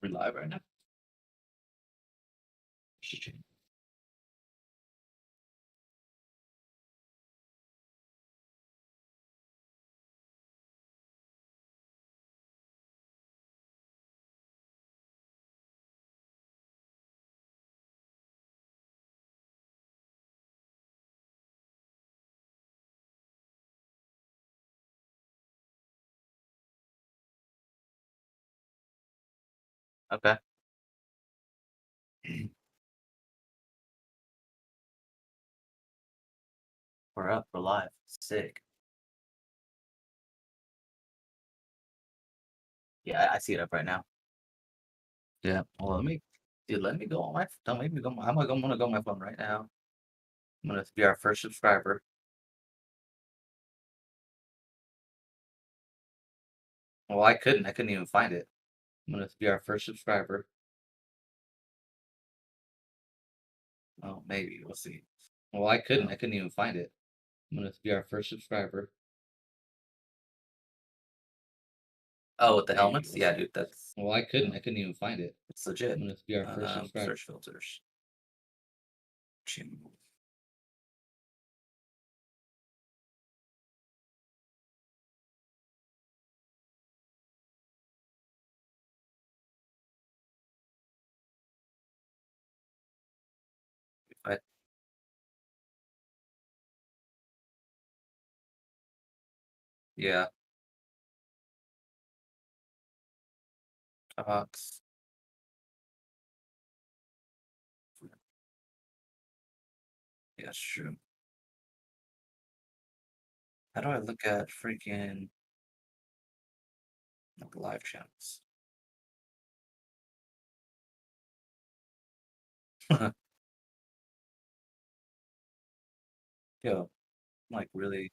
We're live right now. Okay. We're up. We're live. Sick. Yeah, I see it up right now. Yeah. Well, let me go on my. Don't make me go. I'm gonna go on my phone right now. I'm gonna be our first subscriber. Well, I couldn't. I couldn't even find it. I'm gonna be our first subscriber. Oh, maybe we'll see. Well, I couldn't. I couldn't even find it. I'm gonna be our first subscriber. Oh, with the helmets? Yeah, dude. That's. Well, I couldn't. I couldn't even find it. It's legit. I'm gonna be our first subscriber. Search filters. Channel. I, yeah. Talks. Yeah, it's true. How do I look at freaking like live channels? Yo, like really.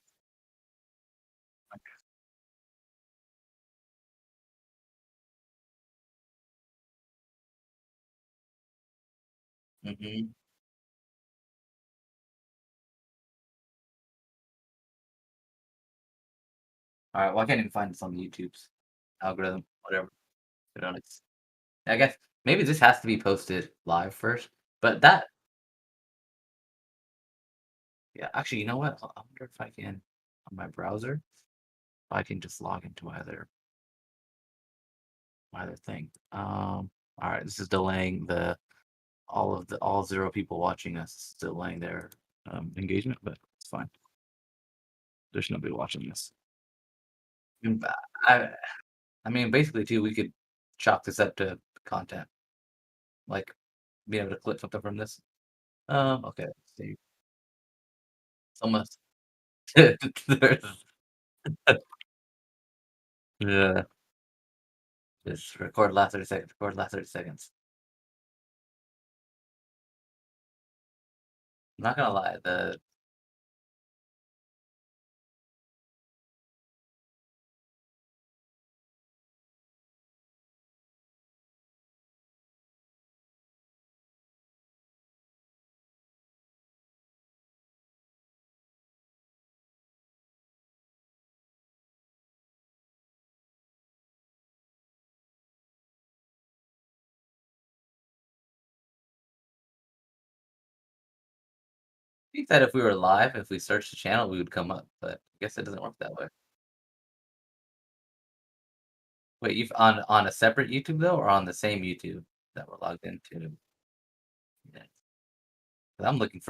Hmm. All right. Well, I can't even find this on YouTube's algorithm. Whatever. Put on its. I guess maybe this has to be posted live first. But that. Yeah. Actually, you know what? I wonder if I can on my browser. If I can just log into my other thing. All right. This is delaying the all 0 people watching us. This is delaying their engagement, but it's fine. There's nobody watching this. Mm, I I mean, basically, too, we could chalk this up to content, like being able to clip something from this. Okay, let's see. It's almost there's yeah, just record last 30 seconds. Record last 30 seconds. I'm not gonna lie, the I think that if we were live, if we searched the channel, we would come up, but I guess it doesn't work that way. Wait, you've on a separate YouTube though, or on the same YouTube that we're logged into? Yeah. 'Cause I'm looking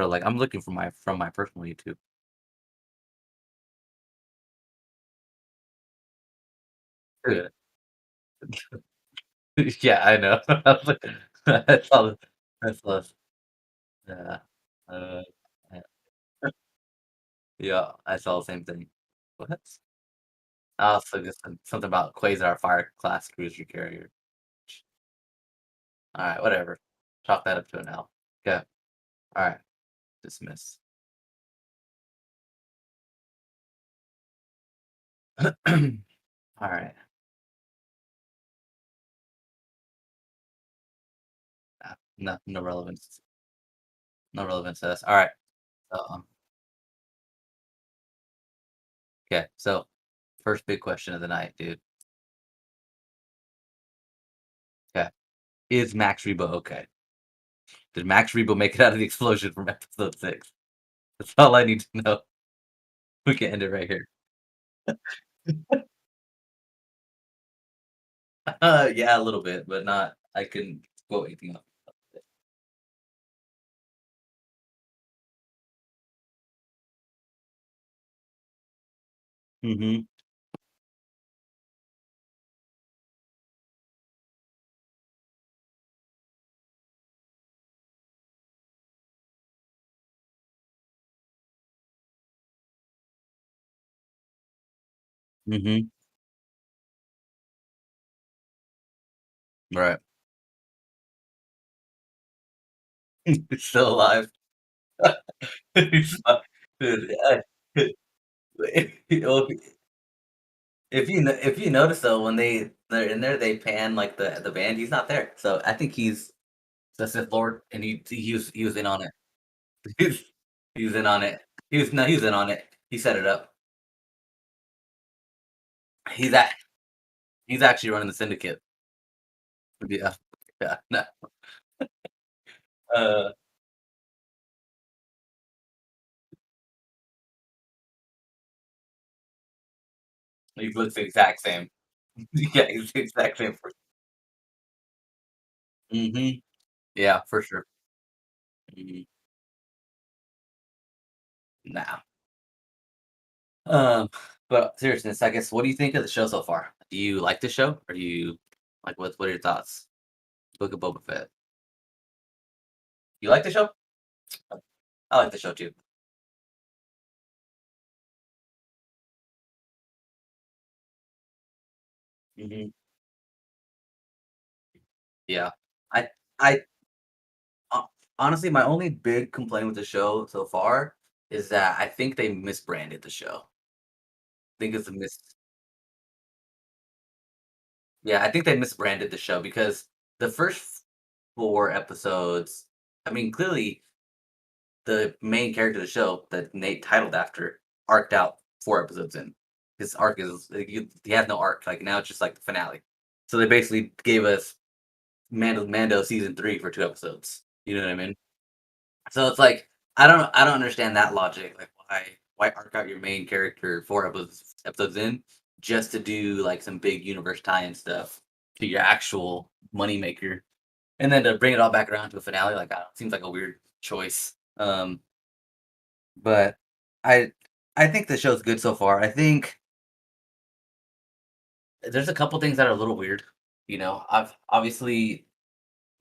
for my from my personal YouTube. Yeah, yeah, I know. I was like I saw yeah. Uh, yeah. Yeah, I saw the same thing. What? Oh, so just something about Quasar Fire class cruiser carrier. Alright, whatever. Chalk that up to an L. Okay. Alright. Dismiss. Alright. No relevance. No relevance to this. Alright. So, 'kay. So, first big question of the night, dude. Okay. Is Max Rebo okay? Did Max Rebo make it out of the explosion from episode 6? That's all I need to know. We can end it right here. Yeah, a little bit, but not I couldn't quote anything else. Mhm, mhm, right. He's still alive. He's not dude, well, if you notice though, when they're in there, they pan, like, the band, he's not there, so I think he's the Sith Lord, and he was in on it. He's he was in on it. He was in on it. He set it up. He's act he's actually running the syndicate. Yeah. Yeah, no, uh, he looks the exact same. Yeah, he's the exact same person. Mhm. Yeah, for sure. Mhm. Nah. Um, but seriousness, I guess, what do you think of the show so far? Do you like the show? Or do you like, what are your thoughts? Book of Boba Fett. You like the show? I like the show too. Mhm. Yeah. I I ho honestly, my only big complaint with the show so far is that I think they misbranded the show. I think it's a mis Yeah, I think they misbranded the show because the first 4 episodes, I mean, clearly the main character of the show that Nate titled after arced out 4 episodes in. His arc is like, he has no arc, like, now it's just like the finale. So they basically gave us Mando season 3 for 2 episodes. You know what I mean? So it's like, I don't understand that logic. Like, why arc out your main character 4 episodes in just to do, like, some big universe tie-in stuff to your actual moneymaker, and then to bring it all back around to a finale, like, I don't seems like a weird choice. But I I think the show's good so far. I think there's a couple things that are a little weird. I've obviously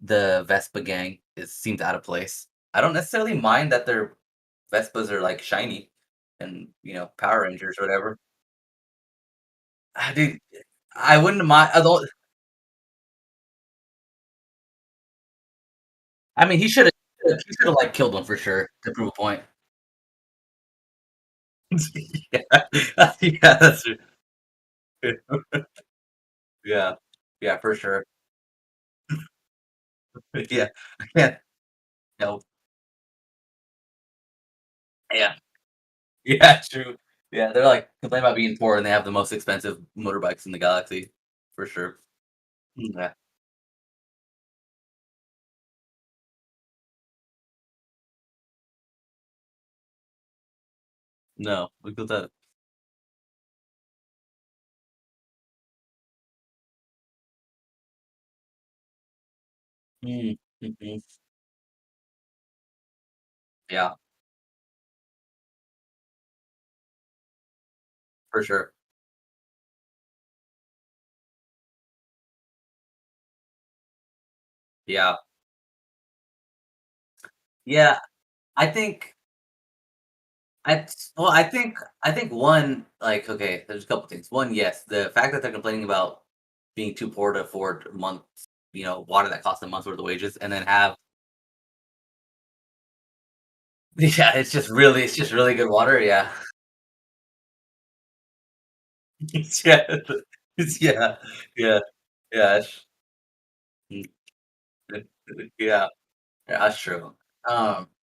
the Vespa gang seems out of place. I don't necessarily mind that their Vespas are like shiny and Power Rangers or whatever. Dude, I wouldn't mind. I mean, he should have like killed one for sure to prove a point. Yeah, yeah, that's true. Yeah, yeah, for sure. Yeah, yeah, no, yeah. Yeah, true. Yeah, they're like complaining about being poor and they have the most expensive motorbikes in the galaxy, for sure. Yeah. No, look at that. Mm, mhm. Yeah, for sure. Yeah. Yeah, I think I think one, like, okay, there's a couple things. One, yes, the fact that they're complaining about being too poor to afford a month, water that costs a month's worth of wages, and then have yeah, it's just really good water, yeah. Yeah. Yeah, yeah, yeah, mm, yeah. Yeah, that's true.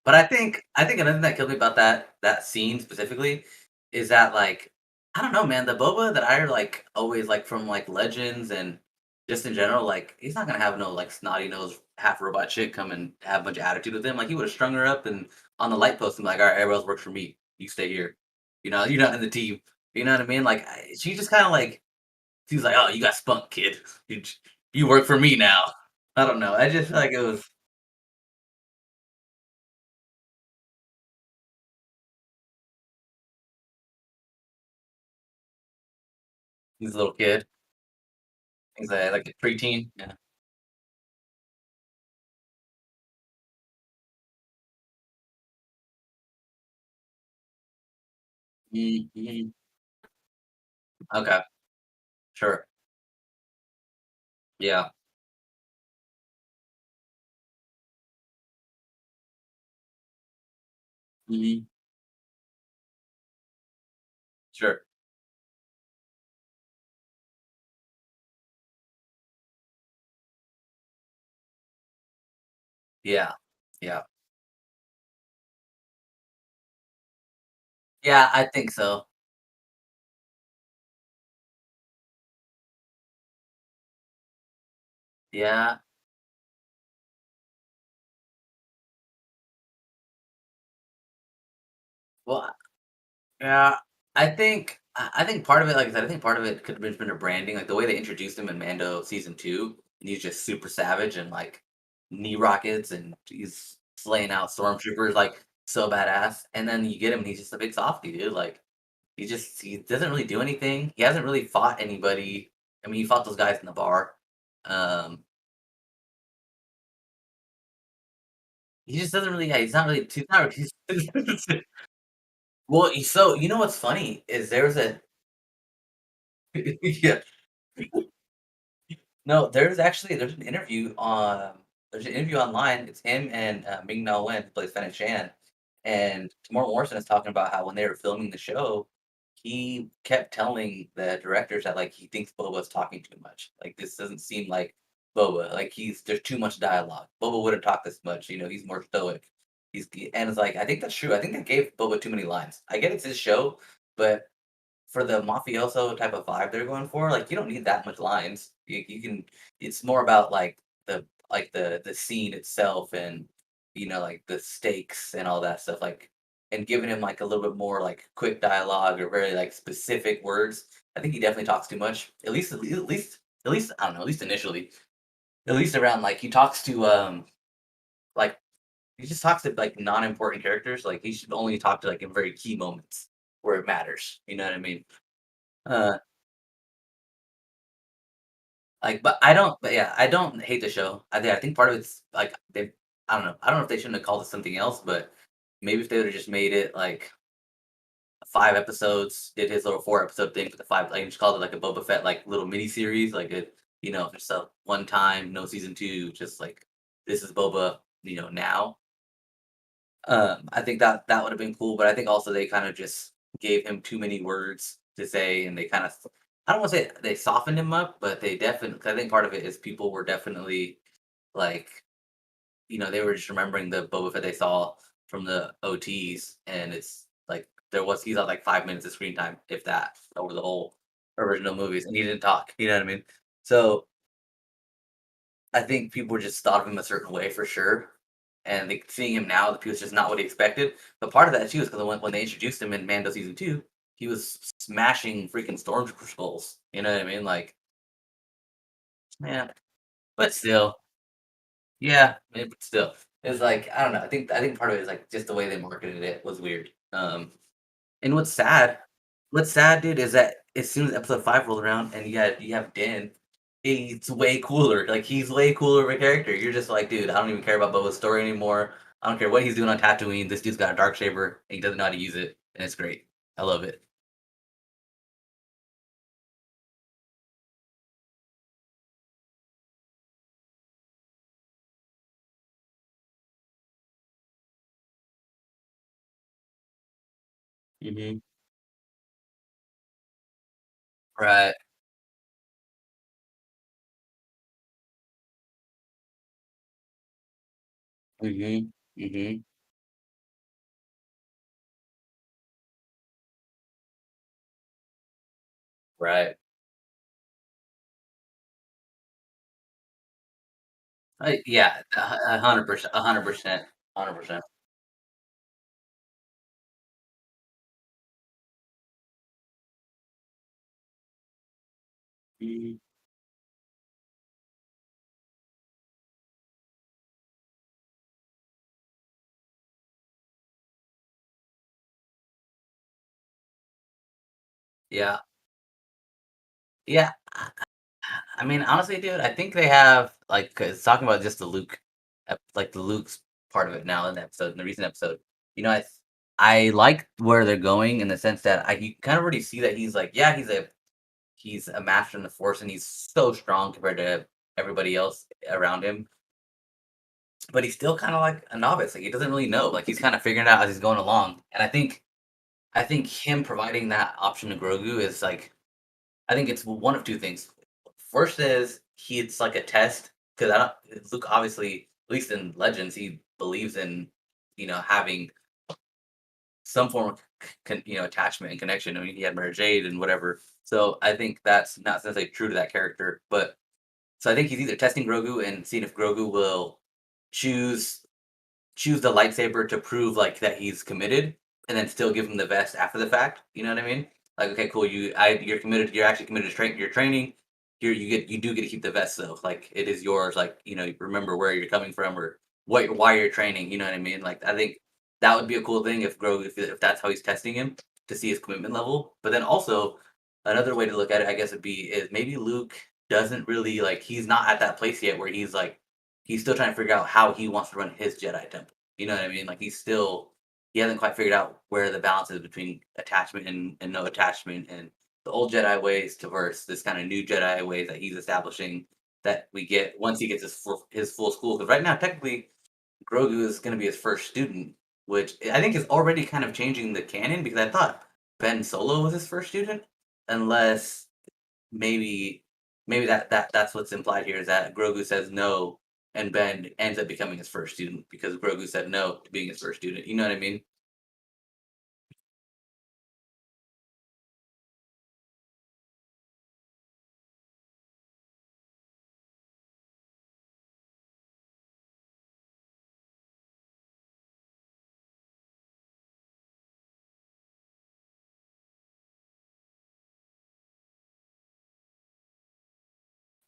But I think another thing that killed me about that scene specifically is that, like, I don't know, man, the boba that I like always like from like Legends and just in general, like, he's not gonna have no, like, snotty nose, half robot chick come and have a bunch of attitude with him. Like, he would have strung her up and on the light post and be like, all right, everybody else works for me. You stay here. You know, you're not in the team. You know what I mean? Like, she just kind of like, she was like, oh, you got spunk, kid. You, you work for me now. I don't know. I just feel like it was he's a little kid. He's like a preteen. Yeah. Mhm. Okay. Sure. Yeah. Mhm. Sure. Yeah. Yeah. Yeah, I think so. Yeah. Well, yeah, I think part of it, like I said, I think part of it could have been a branding, like the way they introduced him in Mando season two. And he's just super savage and like knee rockets, and he's slaying out stormtroopers like so badass. And then you get him, and he's just a big softie, dude. Like he doesn't really do anything. He hasn't really fought anybody. I mean, he fought those guys in the bar. Um, he just doesn't really. Yeah, he's not really. He's not. He's, well, so you know what's funny is there's a yeah. No, there's an interview on there's an interview online. It's him and Ming Na Wen, who plays Fennec Shan, and Tamora Morrison is talking about how when they were filming the show, he kept telling the directors that like he thinks Boba's talking too much. Like this doesn't seem like Boba. Like there's too much dialogue. Boba wouldn't talk this much. You know, he's more stoic. And it's like I think that's true. I think they gave Boba too many lines. I get it's his show, but for the mafioso type of vibe they're going for, like, you don't need that much lines. You can it's more about, the scene itself and, you know, like, the stakes and all that stuff, like and giving him, like, a little bit more, like, quick dialogue or very, like, specific words. I think he definitely talks too much, at least I don't know, at least initially. At least around, like, he talks to, like he just talks to, like, non-important characters, like, he should only talk to, like, in very key moments where it matters, you know what I mean? Uh but yeah, I don't hate the show. I think part of it's like they I don't know. I don't know if they shouldn't have called it something else, but maybe if they would have just made it like 5 episodes, did his little 4 episode thing for the five, like just called it like a Boba Fett like little mini series, like a just a one time, no season two, just like this is Boba, now. I think that would have been cool, but I think also they kind of just gave him too many words to say, and they kind of I don't want to say they softened him up, but they definitely I think part of it is people were definitely like they were just remembering the Boba Fett they saw from the OTs, and it's like he's on like 5 minutes of screen time, if that, over the whole original movies, and he didn't talk. You know what I mean? So I think people just thought of him a certain way for sure, and seeing him now, the was just not what he expected. But part of that too is because when they introduced him in Mando season two, he was smashing freaking stormtrooper skulls. You know what I mean? Like, man, but still, yeah, but still, it's like I don't know. I think part of it is like just the way they marketed it was weird. And what's sad, dude, is that as soon as episode 5 rolled around and you have Din, he's way cooler. Like, he's way cooler of a character. You're just like, dude, I don't even care about Boba's story anymore. I don't care what he's doing on Tatooine. This dude's got a dark saber and he doesn't know how to use it, and it's great. I love it. Mhm. Right. Mhm. Mhm. Right. Yeah, 100%, 100%, 100%. Mhm. Yeah. Yeah. I mean, honestly, dude, I think they have like 'cause talking about just the Luke, like the Luke's part of it now in the episode, in the recent episode. You know, I like where they're going in the sense that you kind of already see that he's like, yeah, he's a master in the Force and he's so strong compared to everybody else around him, but he's still kind of like a novice. Like he doesn't really know. Like he's kind of figuring it out as he's going along. And I think him providing that option to Grogu is like I think it's one of two things. First is it's like a test because I don't Luke obviously, at least in Legends, he believes in having some form of attachment and connection. I mean, he had Mary Jade and whatever. So I think that's not necessarily true to that character. But so I think he's either testing Grogu and seeing if Grogu will choose choose the lightsaber to prove like that he's committed, and then still give him the vest after the fact. You know what I mean? Like, okay, cool. You're committed. You're actually committed to your training. You do get to keep the vest though. Like it is yours. Like remember where you're coming from or why you're training. You know what I mean? Like I think that would be a cool thing if Grogu if that's how he's testing him to see his commitment level. But then also another way to look at it, I guess, would be is maybe Luke doesn't really like he's not at that place yet where he's like he's still trying to figure out how he wants to run his Jedi temple. You know what I mean? Like he hasn't quite figured out where the balance is between attachment and no attachment and the old Jedi ways to verse this kind of new Jedi ways that he's establishing that we get once he gets his full school. Because right now, technically, Grogu is going to be his first student, which I think is already kind of changing the canon because I thought Ben Solo was his first student, unless maybe that's what's implied here is that Grogu says no, and Ben ends up becoming his first student because Grogu said no to being his first student. You know what I mean?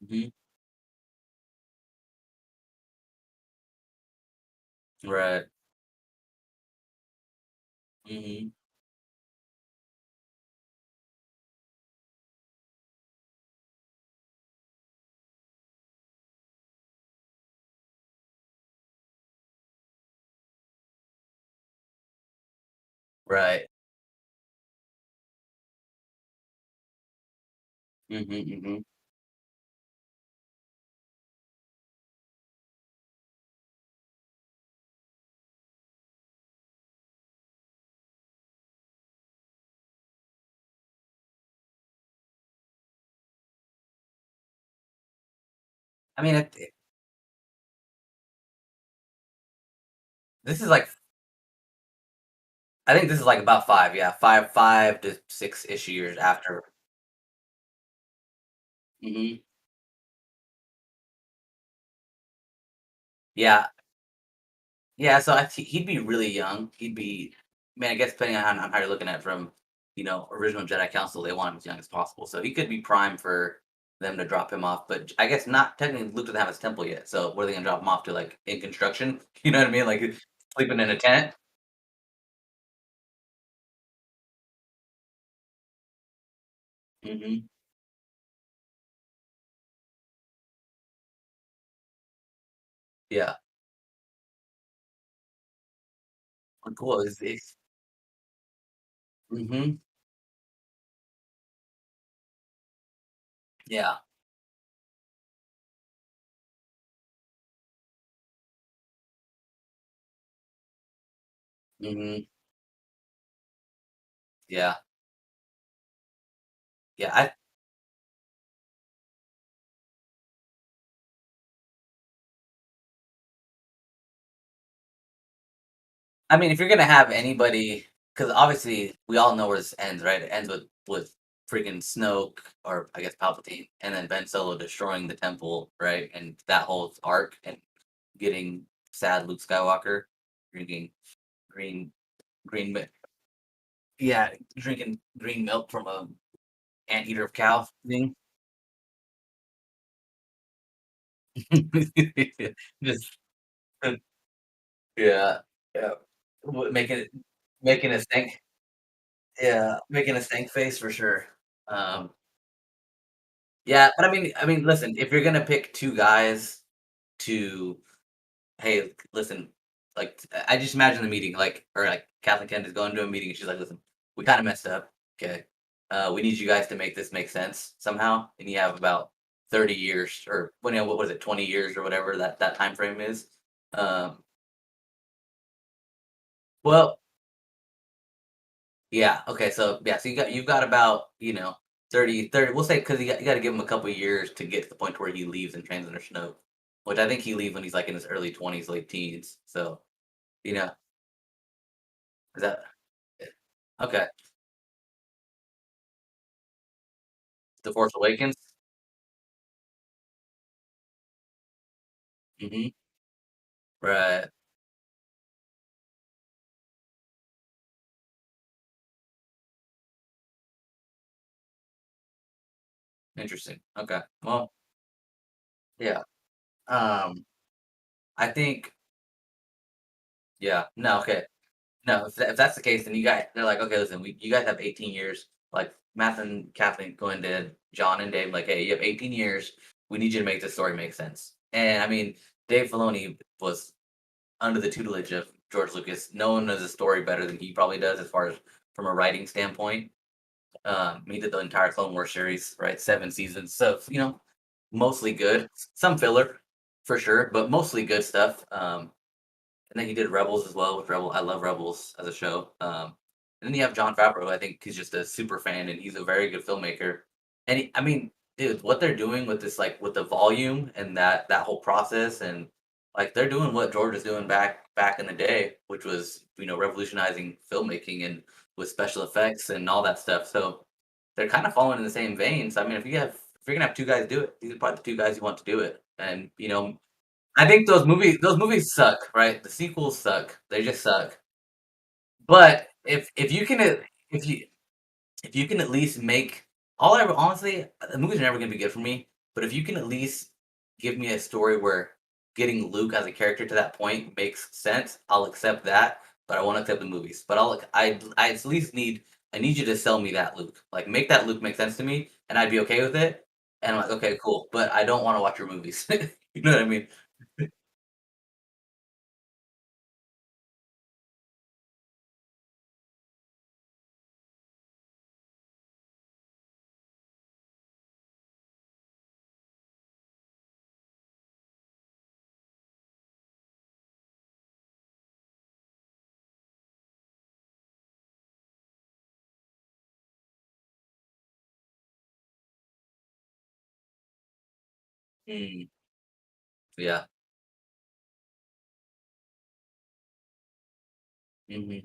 Hmm. Right. Hmm. Right. Hmm. Hmm. I mean, this is like I think this is like about 5, yeah, 5 to 6 ish years after. Hmm. Yeah, yeah, so he'd be really young. He'd be, man, I guess depending on how you're looking at it from, original Jedi Council, they want him as young as possible. So he could be prime for them to drop him off. But I guess not technically Luke doesn't have his temple yet. So what are they gonna drop him off to like in construction? You know what I mean? Like sleeping in a tent? Hmm. Yeah. Cool. Hmm. Yeah. Hmm. Yeah. Yeah. I mean, if you're gonna have anybody, because obviously we all know where this ends, right? It ends with freaking Snoke, or I guess Palpatine, and then Ben Solo destroying the temple, right? And that whole arc and getting sad Luke Skywalker drinking green green mi- yeah, drinking green milk from a anteater of cow thing. Just yeah, yeah. Making it making a stank yeah, making a stank face for sure. Um, yeah, but I mean, listen, if you're gonna pick 2 guys to, "Hey, listen," like, I just imagine the meeting, like or, like, Kathleen Kennedy's going to a meeting, and she's like, "Listen, we kinda messed up, okay? We need you guys to make this make sense somehow," and you have about 30 years or what was it, 20 years or whatever that time frame is. Well Yeah, okay, so, yeah, so you've got about, 30 we'll say because you gotta give him a couple years to get to the point where he leaves and trains under Snoke, which I think he leave when he's, like, in his early 20s, late teens, so, you know, is that yeah, okay. The Force Awakens? Mhm. Right. Interesting, okay. Well, yeah, um, I think yeah, no, okay. No, if that's the case, then they're like, "Okay, listen, you guys have 18 years." Like, Matt and Kathleen going to John and Dave, like, "Hey, you have 18 years. We need you to make this story make sense." And I mean, Dave Filoni was under the tutelage of George Lucas. No one knows the story better than he probably does as far as from a writing standpoint. He did the entire Clone Wars series, right? 7 seasons. So, mostly good. Some filler for sure, but mostly good stuff. And then he did Rebels as well with Rebel. I love Rebels as a show. And then you have John Favreau. I think he's just a super fan, and he's a very good filmmaker. And I mean, dude, what they're doing with this, like with the volume and that whole process, and like they're doing what George was doing back in the day, which was revolutionizing filmmaking and with special effects and all that stuff. So they're kind of falling in the same vein. So I mean, if you're gonna have 2 guys do it, these are probably the 2 guys you want to do it. And I think those movies suck, right? The sequels suck. They just suck. But if you can if you if you can at least make all I ever honestly, the movies are never gonna be good for me, but if you can at least give me a story where getting Luke as a character to that point makes sense, I'll accept that, but I won't accept the movies. But I at least I need you to sell me that Luke. Like make that Luke make sense to me, and I'd be okay with it. And I'm like, okay, cool, but I don't want to watch your movies. You know what I mean? Mm, yeah. Mhm.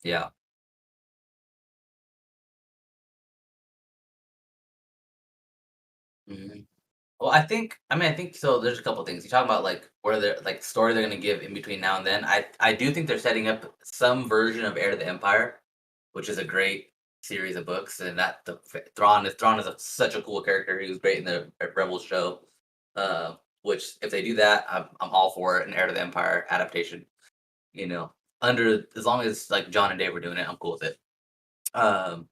Yeah. Mhm. Well, I think so there's a couple things. You talk about, like, where they're like, story they're gonna give in between now and then. I do think they're setting up some version of Heir to the Empire, which is a great series of books, and that the Thrawn is such a cool character. He was great in the Rebels show. Which if they do that, I'm all for it, an Heir to the Empire adaptation, you know, under as long as, like, John and Dave were doing it, I'm cool with it. Um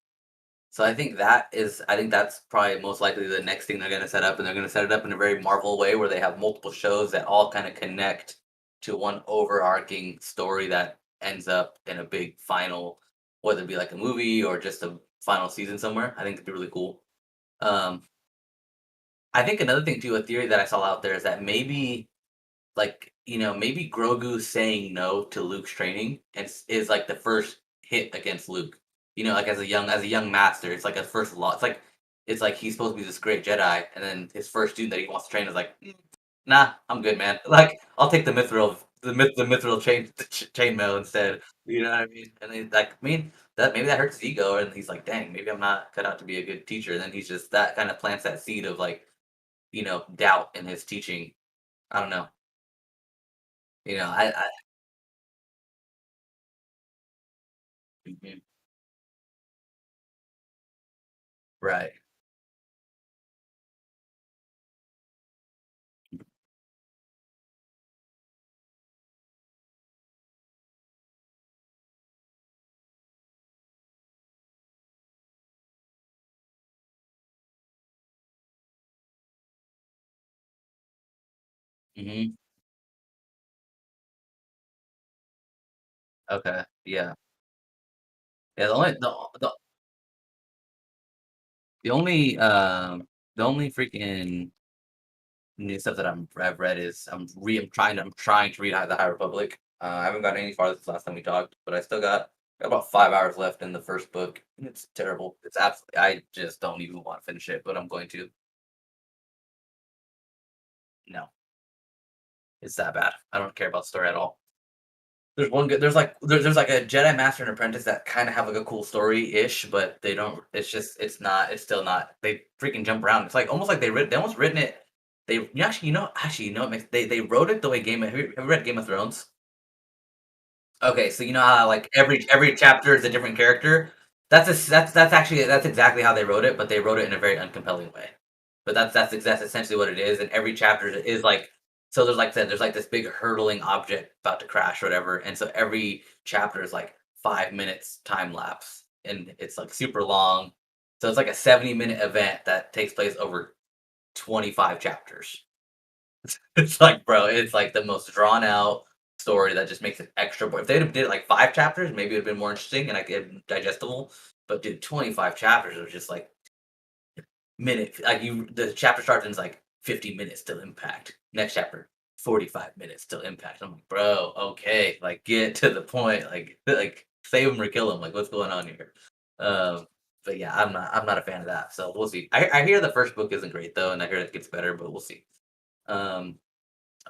So I think that's probably most likely the next thing they're gonna set up, and they're gonna set it up in a very Marvel way where they have multiple shows that all kind of connect to one overarching story that ends up in a big final, whether it be like a movie or just a final season somewhere. I think it'd be really cool. Um, I think another thing too, a theory that I saw out there is that maybe maybe Grogu saying no to Luke's training is like the first hit against Luke. Like as a young master, it's like a first law. It's like he's supposed to be this great Jedi, and then his first student that he wants to train is like, "Nah, I'm good, man. Like I'll take the mithril the mithril chainmail instead. You know what I mean? And then, like, I mean, that maybe that hurts his ego, and he's like, "Dang, maybe I'm not cut out to be a good teacher." And then he's just that kind of plants that seed of like, doubt in his teaching. I don't know. I Mhm. Right. Mhm. Okay. Yeah. Yeah. The only the only freaking new stuff that I've read is I'm trying to read the High Republic. I haven't gotten any farther since last time we talked, but I still got about 5 hours left in the first book. It's terrible. It's absolutely. I just don't even want to finish it, but I'm going to. No, it's that bad. I don't care about the story at all. There's one good. There's like a Jedi Master and Apprentice that kind of have like a cool story ish, but they don't. It's just it's not. It's still not. They freaking jump around. It's like almost like they almost written it. It makes they wrote it the way Game of have you read Game of Thrones? Okay, so you know how, like, every chapter is a different character? That's exactly how they wrote it, but they wrote it in a very uncompelling way. But that's essentially what it is, and every chapter is like so there's like this big hurtling object about to crash or whatever, and so every chapter is like 5 minutes time lapse, and it's, like, super long. So it's like a 70-minute event that takes place over 25 chapters. It's like, bro, it's like the most drawn out story that just makes it extra bo if they'd have did it like 5 chapters, maybe it'd been more interesting and, digestible, but dude, 25 chapters of just, like, the chapter starts and it's like 50 minutes till impact. Next chapter, 45 minutes till impact. I'm like, "Bro, okay, like, get to the point, like, save him or kill him, like, what's going on here?" Um, but yeah, I'm not a fan of that, so we'll see. I hear the first book isn't great though, and I hear it gets better, but we'll see. Um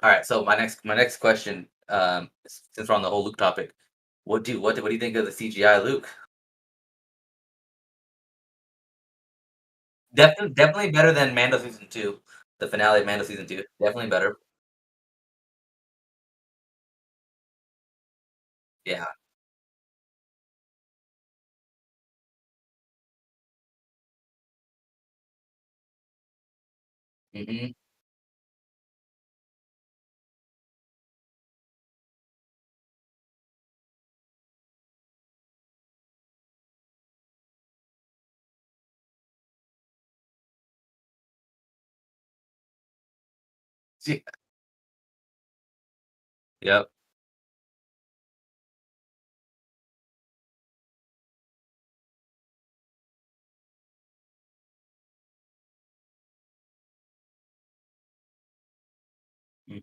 all right, so my next question, since we're on the whole Luke topic, what do you think of the CGI Luke? Definitely better than Mando season 2, the finale of Mando season 2, definitely better. Yeah. Mhm. See Yep. Mm,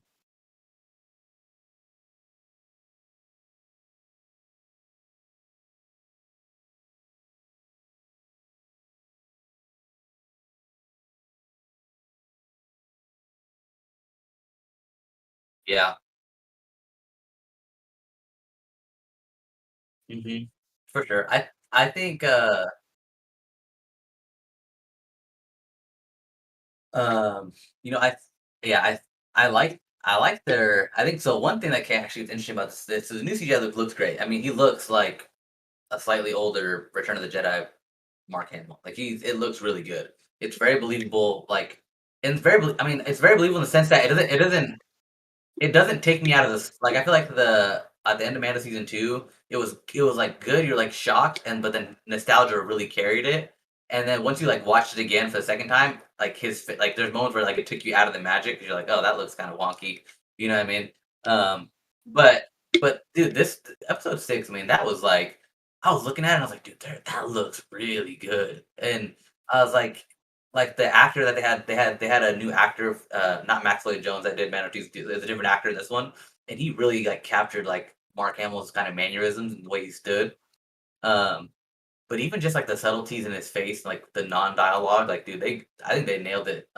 yeah. Mhm. For sure. I think, um, you know, I yeah, I think so one thing that can actually is interesting about this so the new CGI looks great. I mean, he looks like a slightly older Return of the Jedi Mark Hamill. Like it looks really good. It's very believable. Like, and I mean, it's very believable in the sense that it doesn't take me out of this. Like I feel like the at the end of Manda season 2, it was like good. You're like shocked, and but then nostalgia really carried it. And then once you like watched it again for the second time, like like there's moments where like it took you out of the magic because you're like, oh, that looks kind of wonky. You know what I mean? Um, but but dude, this episode 6, man, that was like I was looking at it and I was like, dude, that looks really good. And I was like the actor that they had a new actor, not Max Lloyd Jones that did Man of Steel. There's a different actor in this one, and he really like captured like Mark Hamill's kind of mannerisms and the way he stood. Um, but even just like the subtleties in his face, like the non-dialogue, like dude, I think they nailed it.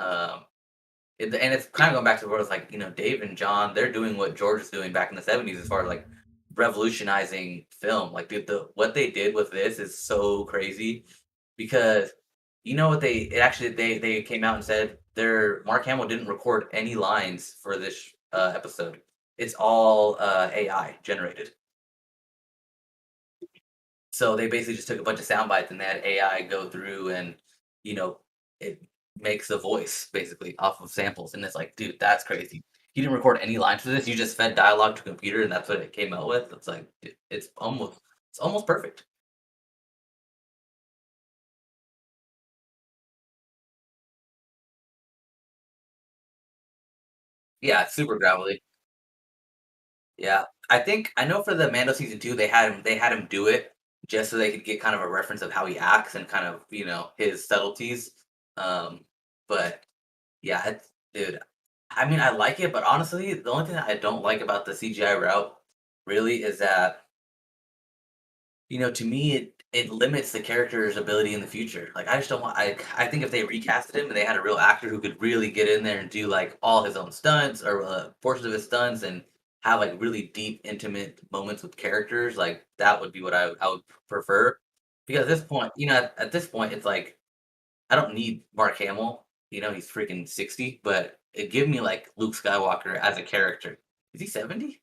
And it's kind of going back to where it's like, Dave and John, they're doing what George was doing back in the 70s as far as like revolutionizing film. Like, dude, what they did with this is so crazy because you know what it actually they came out and said their Mark Hamill didn't record any lines for this episode. It's all AI generated. So they basically just took a bunch of sound bites and they had AI go through and, you know, it makes a voice basically off of samples. And it's like, dude, that's crazy. You didn't record any lines for this. You just fed dialogue to a computer and that's what it came out with. It's like it's almost perfect. Yeah, it's super gravelly. Yeah. I know for the Mando season 2, they had him do it just so they could get kind of a reference of how he acts and kind of, his subtleties. Um, but yeah, dude, I mean, I like it, but honestly, the only thing that I don't like about the CGI route really is that, to me, it limits the character's ability in the future. Like, I just don't want. I think if they recasted him and they had a real actor who could really get in there and do like all his own stunts or portions of his stunts and have like really deep, intimate moments with characters, like that would be what I would prefer. Because at this point, at this point, it's like I don't need Mark Hamill. He's freaking 60, but give me like Luke Skywalker as a character. Is he 70?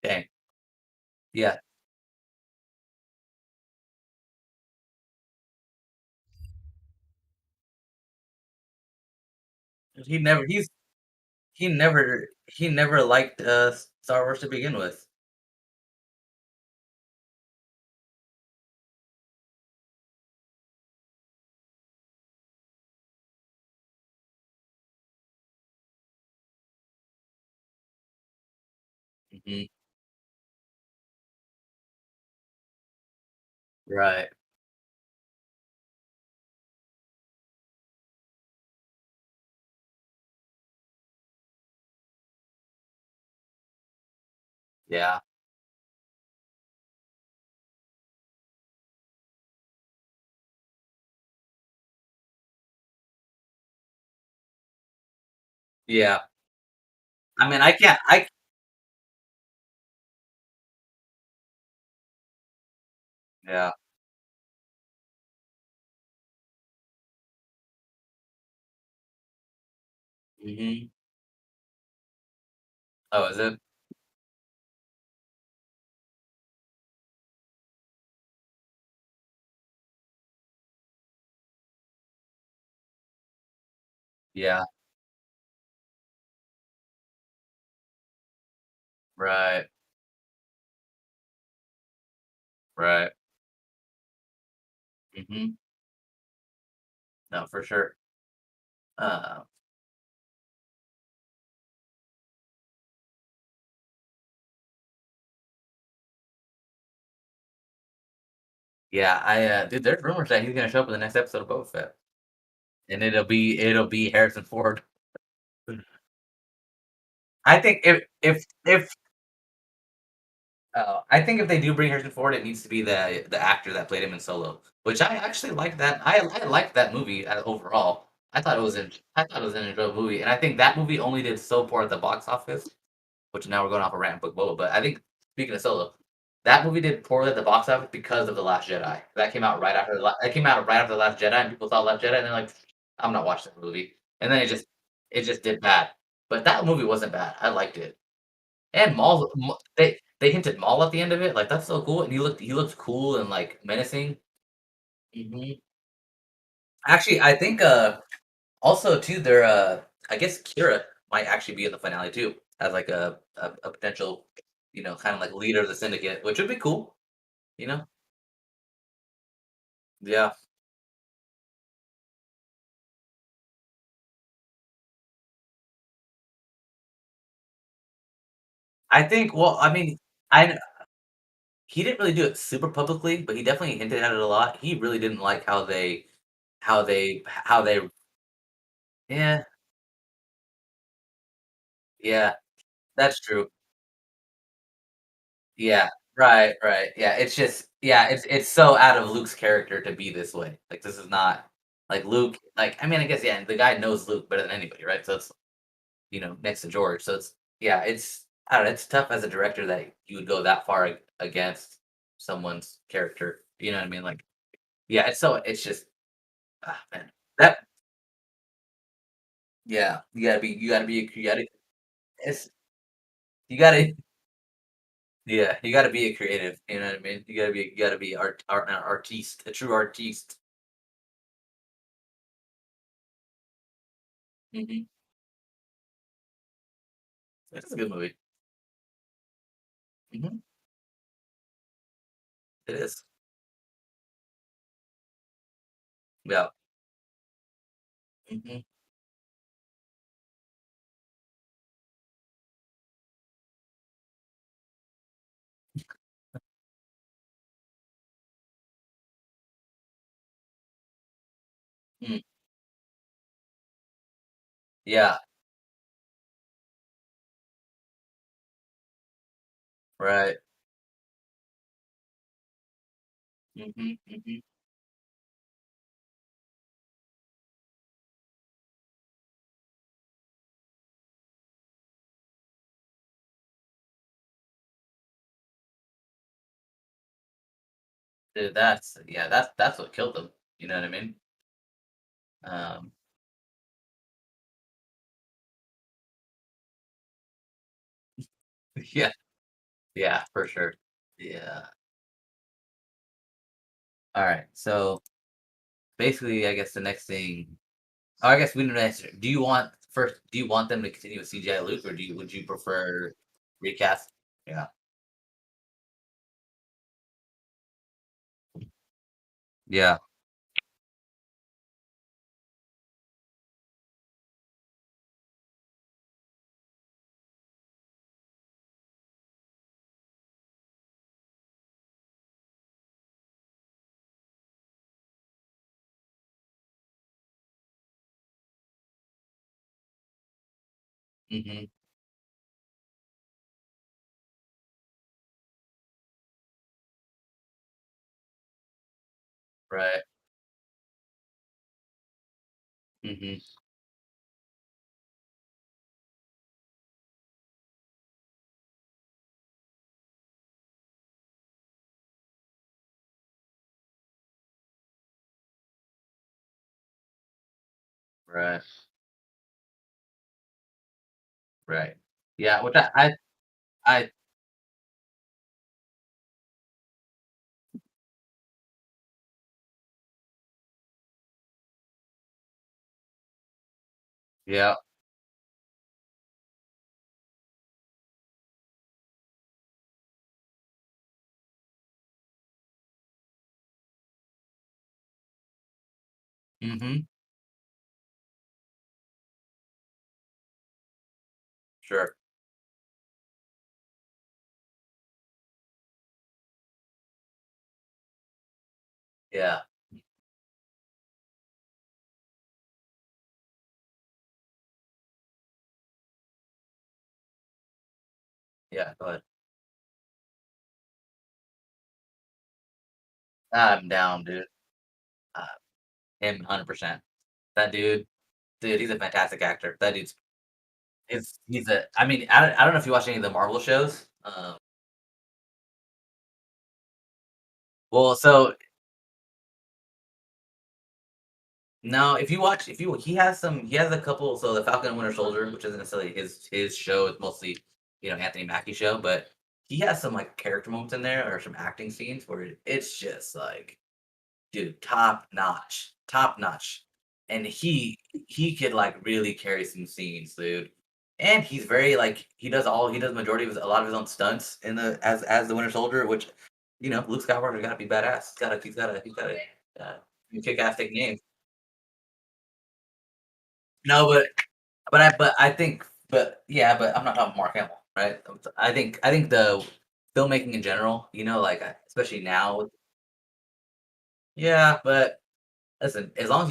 Dang. Yeah. He never he's he never liked Star Wars to begin with. Mhm. Right. Yeah. Yeah. I mean, I can't I Yeah. Mhm. Oh, is it? Yeah. Right. Right. Mhm. No, for sure. Uh, yeah, dude, there's rumors that he's gonna show up in the next episode of Boba Fett, and it'll be Harrison Ford. I think I think if they do bring Harrison Ford, it needs to be the actor that played him in Solo, which I actually like that. I liked that movie overall. I thought it was an enjoyable movie, and I think that movie only did so poor at the box office. Which now we're going off a rant, Book Boba, but I think speaking of Solo, that movie did poorly at the box office because of the Last Jedi. That came out right after the Last Jedi, and people saw Last Jedi, and they're like, I'm not watching that movie, and then it just did bad. But that movie wasn't bad. I liked it. And they hinted Maul at the end of it, like, that's so cool, and he looked cool and, like, menacing. Mhm. Actually, I think, also too, I guess Kira might actually be in the finale too, as, like, a potential, kinda like leader of the syndicate, which would be cool, you know? Yeah. I think well, I mean, I he didn't really do it super publicly, but he definitely hinted at it a lot. He really didn't like how they Yeah, yeah, that's true. Yeah, right. Yeah, it's just yeah, it's so out of Luke's character to be this way. Like this is not like Luke. Like I mean, I guess yeah, the guy knows Luke better than anybody, right? So it's next to George. So it's yeah, it's I don't know. It's tough as a director that you would go that far against someone's character. You know what I mean? Like yeah, it's just man that yeah, it's you gotta yeah, you gotta be a creative. You know what I mean? You gotta be an artiste, a true artiste. Hmm. It's a good movie. Hmm. It is. Yeah. Hmm. Mm. Yeah. Right. Hmm. Hmm. Dude, that's yeah, that's what killed them. You know what I mean? Um, yeah, yeah, for sure. Yeah. All right. So basically, I guess the next thing. Oh, I guess we didn't answer. Do you want first? Do you want them to continue with CGI Luke, or would you prefer recast? Yeah. Yeah. Hmm. Right. Hmm. Right. Right. Yeah. Which I yeah. Hmm. Sure. Yeah. Yeah. Go ahead. I'm down, dude. Uh, him, 100%. That dude, he's a fantastic actor. That dude's he's a. I mean, I don't know if you watch any of the Marvel shows. Well, so no, if you he has a couple. So the Falcon and Winter Soldier, which isn't necessarily his show, it's mostly Anthony Mackie show, but he has some like character moments in there or some acting scenes where it's just like dude, top notch, and he could like really carry some scenes, dude. And he's very like he does majority of a lot of his own stunts in the as the Winter Soldier, which Luke Skywalker's got to be badass. He's got to kick ass take names. No, but I think but yeah, but I'm not talking Mark Hamill, right? I think the filmmaking in general, like especially now. Yeah, but listen, as long as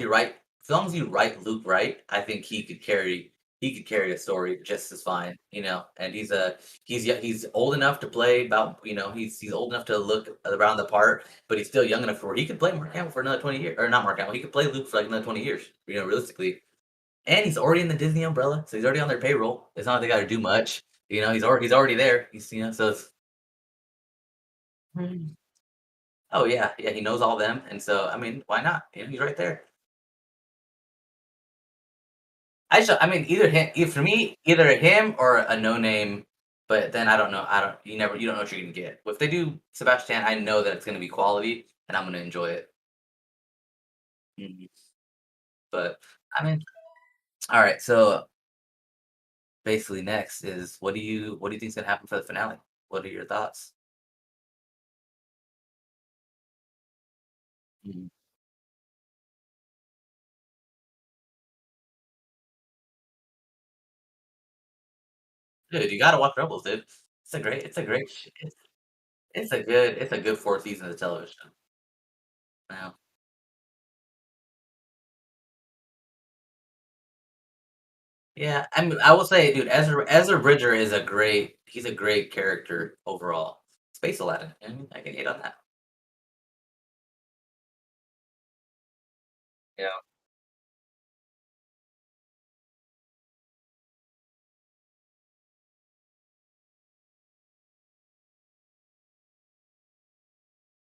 you write Luke right, I think he could carry. he could carry a story just as fine, and he's old enough to play about, he's old enough to look around the part, but he's still young enough where he could play Mark Hamill for another 20 years, or not Mark Hamill, he could play Luke for like another 20 years, realistically. And he's already in the Disney umbrella, so he's already on their payroll. It's not like they gotta do much. He's already there. So it's Mhm. Oh yeah, yeah, he knows all them, and so I mean, why not? He's right there. I mean, for me, either him or a no name. But then I don't know. You don't know what you're gonna get. If they do Sebastian, I know that it's gonna be quality, and I'm gonna enjoy it. Mhm. But I mean, all right. So basically, next is what do you think's gonna happen for the finale? What are your thoughts? Mhm. Dude, you gotta watch Rebels, dude. It's a good 4 seasons of television. Yeah. Yeah, I mean, I will say, dude, Ezra Bridger he's a great character overall. Space Aladdin, I can hate on that. Yeah.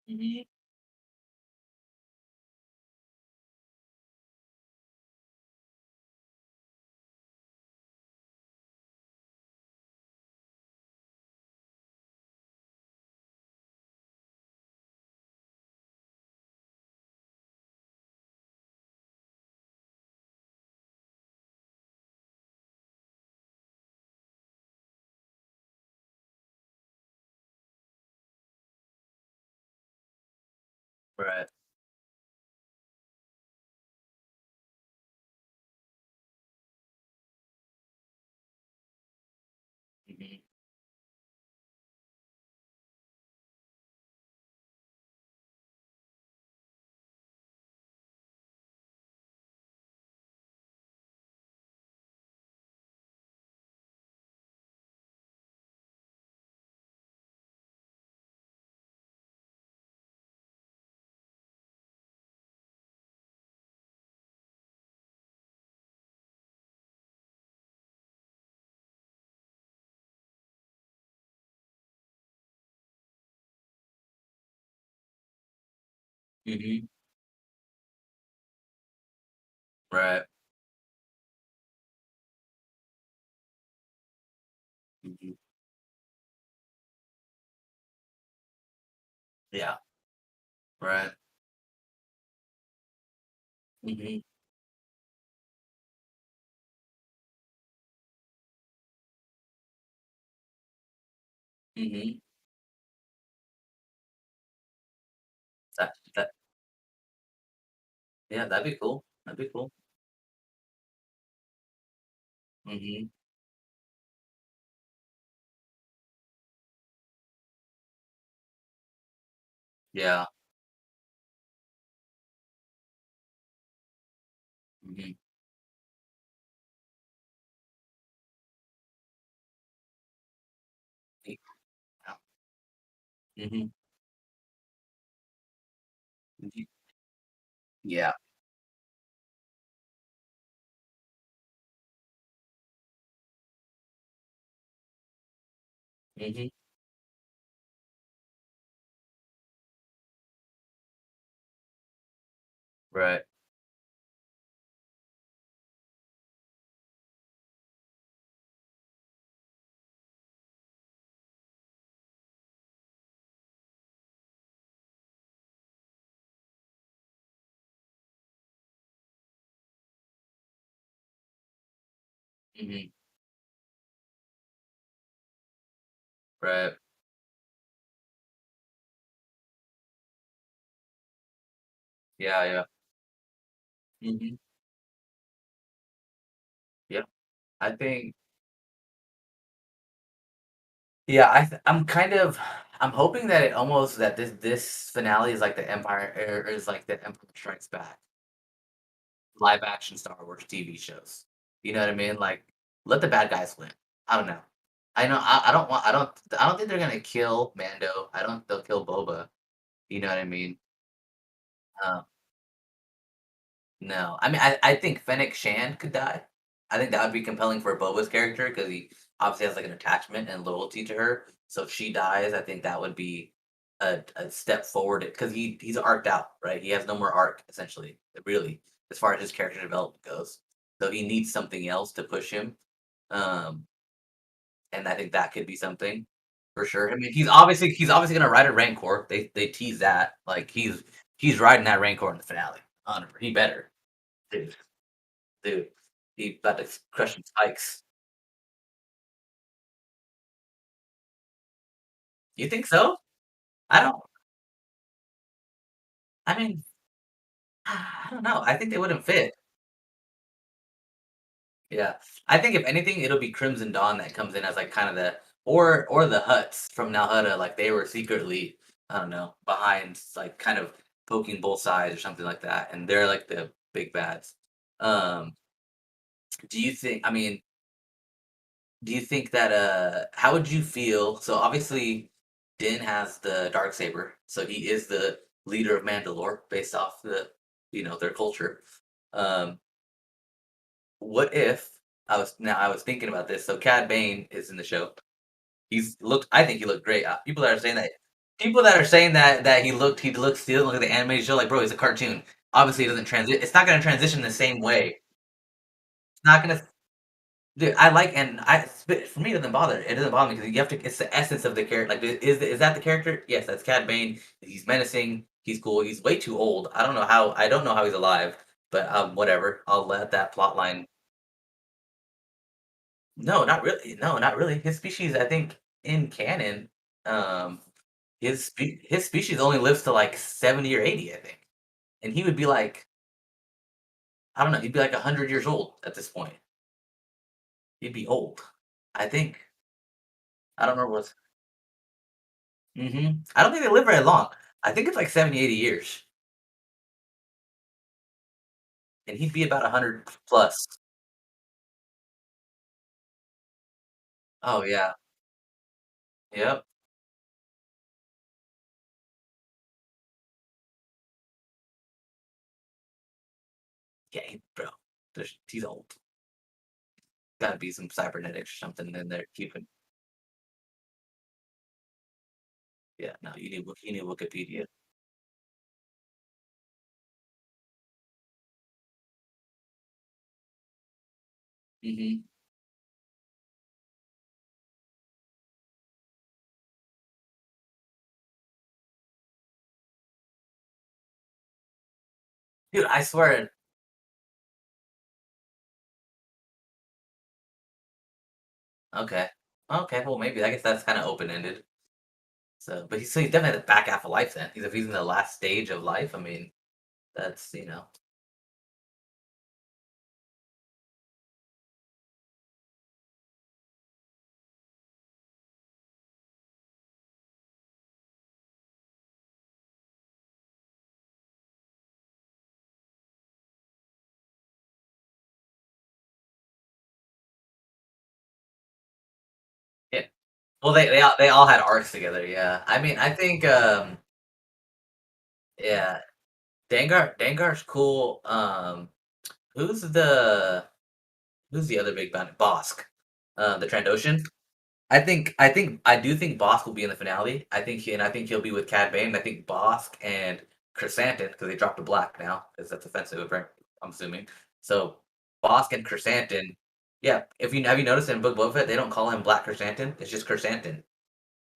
Mhm, right. Mhm, mhm, right. Mhm, yeah, right. Mhm, mhm. That yeah, that'd be cool. That'd be cool. Mhm, yeah, mhm, yeah, mhm, mhm, yeah, mhm, right. Mhm, right. Yeah, yeah. Mhm, yeah. I think Yeah, I'm hoping that this finale is like the Empire is like the Empire Strikes Back live action Star Wars TV shows. You know what I mean? Like, let the bad guys win. I don't know. I don't want I don't think they're gonna kill Mando. I don't they'll kill Boba. You know what I mean? Um, no. I mean, I think Fennec Shand could die. I think that would be compelling for Boba's character because he obviously has like an attachment and loyalty to her. So if she dies, I think that would be a step forward because he's arced out, right? He has no more arc essentially, really, as far as his character development goes. So he needs something else to push him. Um, and I think that could be something for sure. I mean, he's obviously gonna ride a Rancor. They tease that like he's riding that Rancor in the finale. He better, dude. Dude, he about to crush some spikes. You think so? I don't. I mean, I don't know. I think they wouldn't fit. Yeah, I think if anything, it'll be Crimson Dawn that comes in as like kind of the or the Huts from Nalhutta, like they were secretly, I don't know, behind like kind of poking both sides or something like that, and they're like the big bads. Um, do you think? I mean, do you think that how would you feel? So obviously, Din has the dark saber, so he is the leader of Mandalore based off their culture. Um, what if I was thinking about this. So Cad Bane is in the show. I think he looked great. People that are saying that he looked still look at the animated show like bro, he's a cartoon. Obviously, it doesn't transit. It's not going to transition the same way. It's not going to. Dude, I like and I but for me, it doesn't bother. It doesn't bother me because you have to. It's the essence of the character. Like, is that the character? Yes, that's Cad Bane. He's menacing. He's cool. He's way too old. I don't know how. I don't know how he's alive. But whatever. I'll let that plot line. No, not really. No, not really. His species, I think, in canon, um, his species only lives to like 70 or 80, I think, and he would be like, I don't know. He'd be like 100 years old at this point. He'd be old. I think. I don't remember what. I don't think they live very long. I think it's like 70, 80 years, and he'd be about 100 plus. Oh, yeah. Yep. Yeah, bro, he's old. Gotta be some cybernetics or something in there keeping. Yeah, no, you need Wikipedia. Mhm. Dude, I swear. Okay. Okay, well, maybe I guess that's kinda open-ended. He's definitely the back half of life then. If he's in the last stage of life, I mean, that's. Yeah. Well, they all had arcs together, yeah. I mean, I think, yeah, Dengar's cool. Who's the who's the other big bounty? Bosk, the Trandoshan. I do think Bosk will be in the finale. I think he'll be with Cad Bane. I think Bosk and Chrysanthemum because they dropped a black now because that's offensive, right? I'm assuming. So Bosk and Chrysanthemum. Yeah, if you have you noticed in Book of Boba Fett, they don't call him Black Chrysanthemum. It's just Chrysanthemum.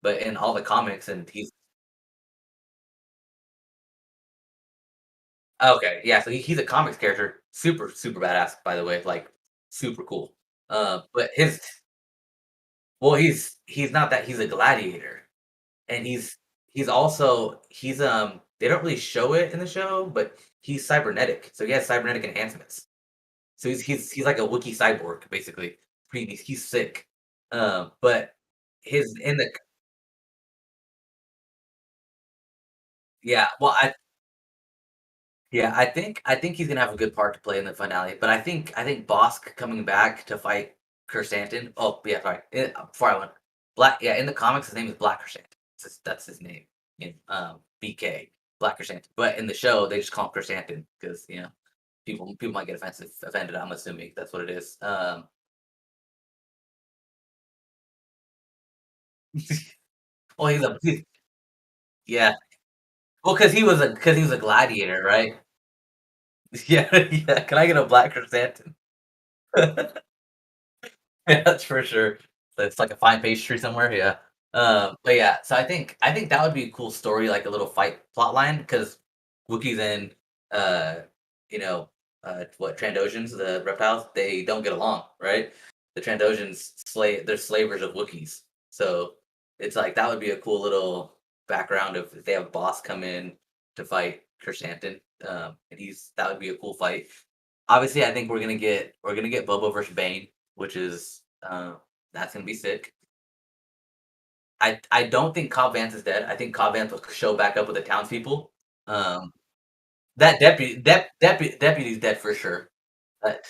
But in all the comics, and he's okay. Yeah, so he's a comics character. Super super badass, by the way. Like super cool. But his well, he's not that. He's a gladiator. And he's also they don't really show it in the show, but he's cybernetic, so he has cybernetic enhancements. So he's like a Wookiee cyborg, basically. He's sick. But his in the yeah, well, Yeah, I think he's gonna have a good part to play in the finale, but I think Bosk coming back to fight Chrysanthemum. Oh yeah, sorry. Before I went, Black. Yeah, in the comics, his name is Black Chrysanthemum. That's his name in BK Black Chrysanthemum. But in the show, they just call him Chrysanthemum because people might get offended. I'm assuming that's what it is. Oh, yeah. Well, because he was a gladiator, right? Yeah, yeah. Can I get a Black Chrysanthemum? Yeah, that's for sure. So it's like a fine pastry somewhere, yeah. But yeah, so I think that would be a cool story, like a little fight plot line, because Wookiees and uh, you know, what Trandoshans, the reptiles, they don't get along, right? The Trandoshans they're slavers of Wookiees, so it's like that would be a cool little background if they have Boss come in to fight Chrysanthemum, and he's that would be a cool fight. Obviously, I think we're gonna get Bobo versus Bane, which is that's gonna be sick. I don't think Cobb Vance is dead. I think Cobb Vance will show back up with the townspeople. Um, that deputy's dead for sure. That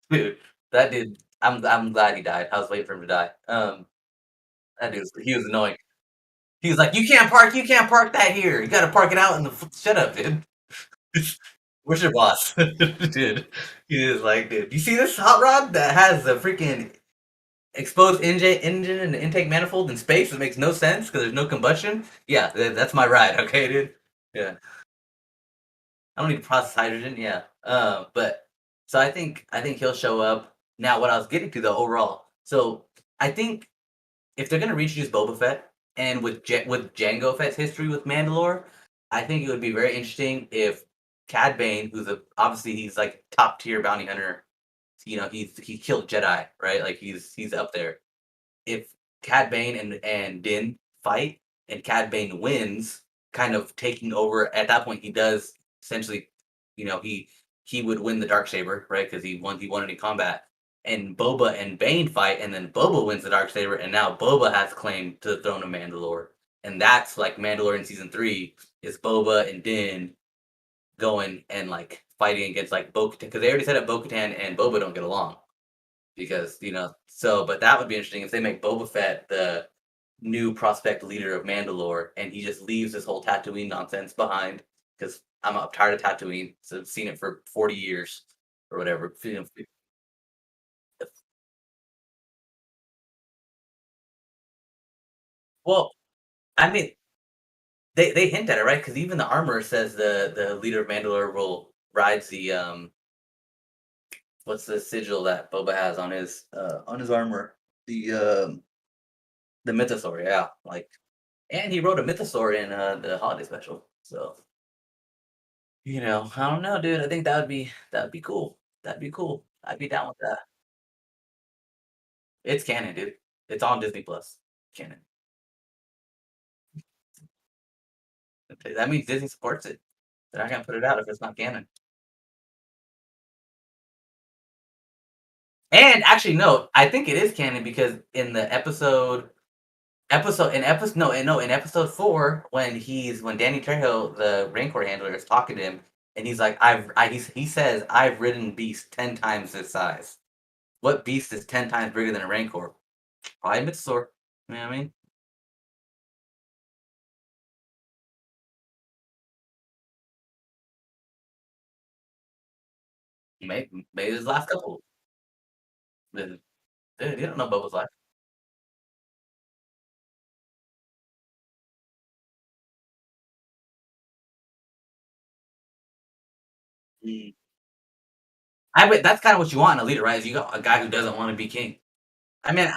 dude, that dude. I'm glad he died. I was waiting for him to die. That dude, he was annoying. He was like, you can't park that here. You got to park it out in the. Shut up, dude. Where's your boss, dude? He is like, dude, you see this hot rod that has a freaking exposed engine and intake manifold in space that makes no sense because there's no combustion. Yeah, that's my ride. Okay, dude. Yeah, I don't need to process hydrogen. Yeah. But so I think he'll show up. Now, what I was getting to though overall. So I think if they're gonna reintroduce Boba Fett and with Jango Fett's history with Mandalore, I think it would be very interesting if Cad Bane, obviously he's like top tier bounty hunter. He killed Jedi, right? Like he's up there if Cad Bane and Din fight and Cad Bane wins, kind of taking over at that point, he does essentially, he would win the dark saber, right? Because he won it in combat. And Boba and Bane fight, and then Boba wins the dark saber, and now Boba has claim to the throne of Mandalore. And that's like Mandalorian season 3 is Boba and Din going and like fighting against like Bo because they already said that Bo Katan and Boba don't get along because but that would be interesting if they make Boba Fett the new prospect leader of Mandalore and he just leaves this whole Tatooine nonsense behind because I'm tired of Tatooine. So I've seen it for 40 years or whatever. Well, I mean, they hint at it, right? Because even the armor says the leader of Mandalore will rides the what's the sigil that Boba has on his armor? The the mythosaur, yeah. Like, and he wrote a mythosaur in the holiday special. So I don't know, dude. I think that would be cool. That'd be cool. I'd be down with that. It's canon, dude. It's on Disney Plus. Canon. That means Disney supports it. They're not gonna put it out if it's not canon. And actually, no, I think it is canon because in the episode no in episode 4 when Danny Trejo the Rancor handler is talking to him and he's like he says I've ridden beasts 10 times this size. What beast is 10 times bigger than a Rancor? Probably a Mythosaur. You know what I mean? Maybe his last couple. Dude, you don't know Boba's life. Mm. I bet that's kind of what you want in a leader, right? Is you got a guy who doesn't want to be king. I mean,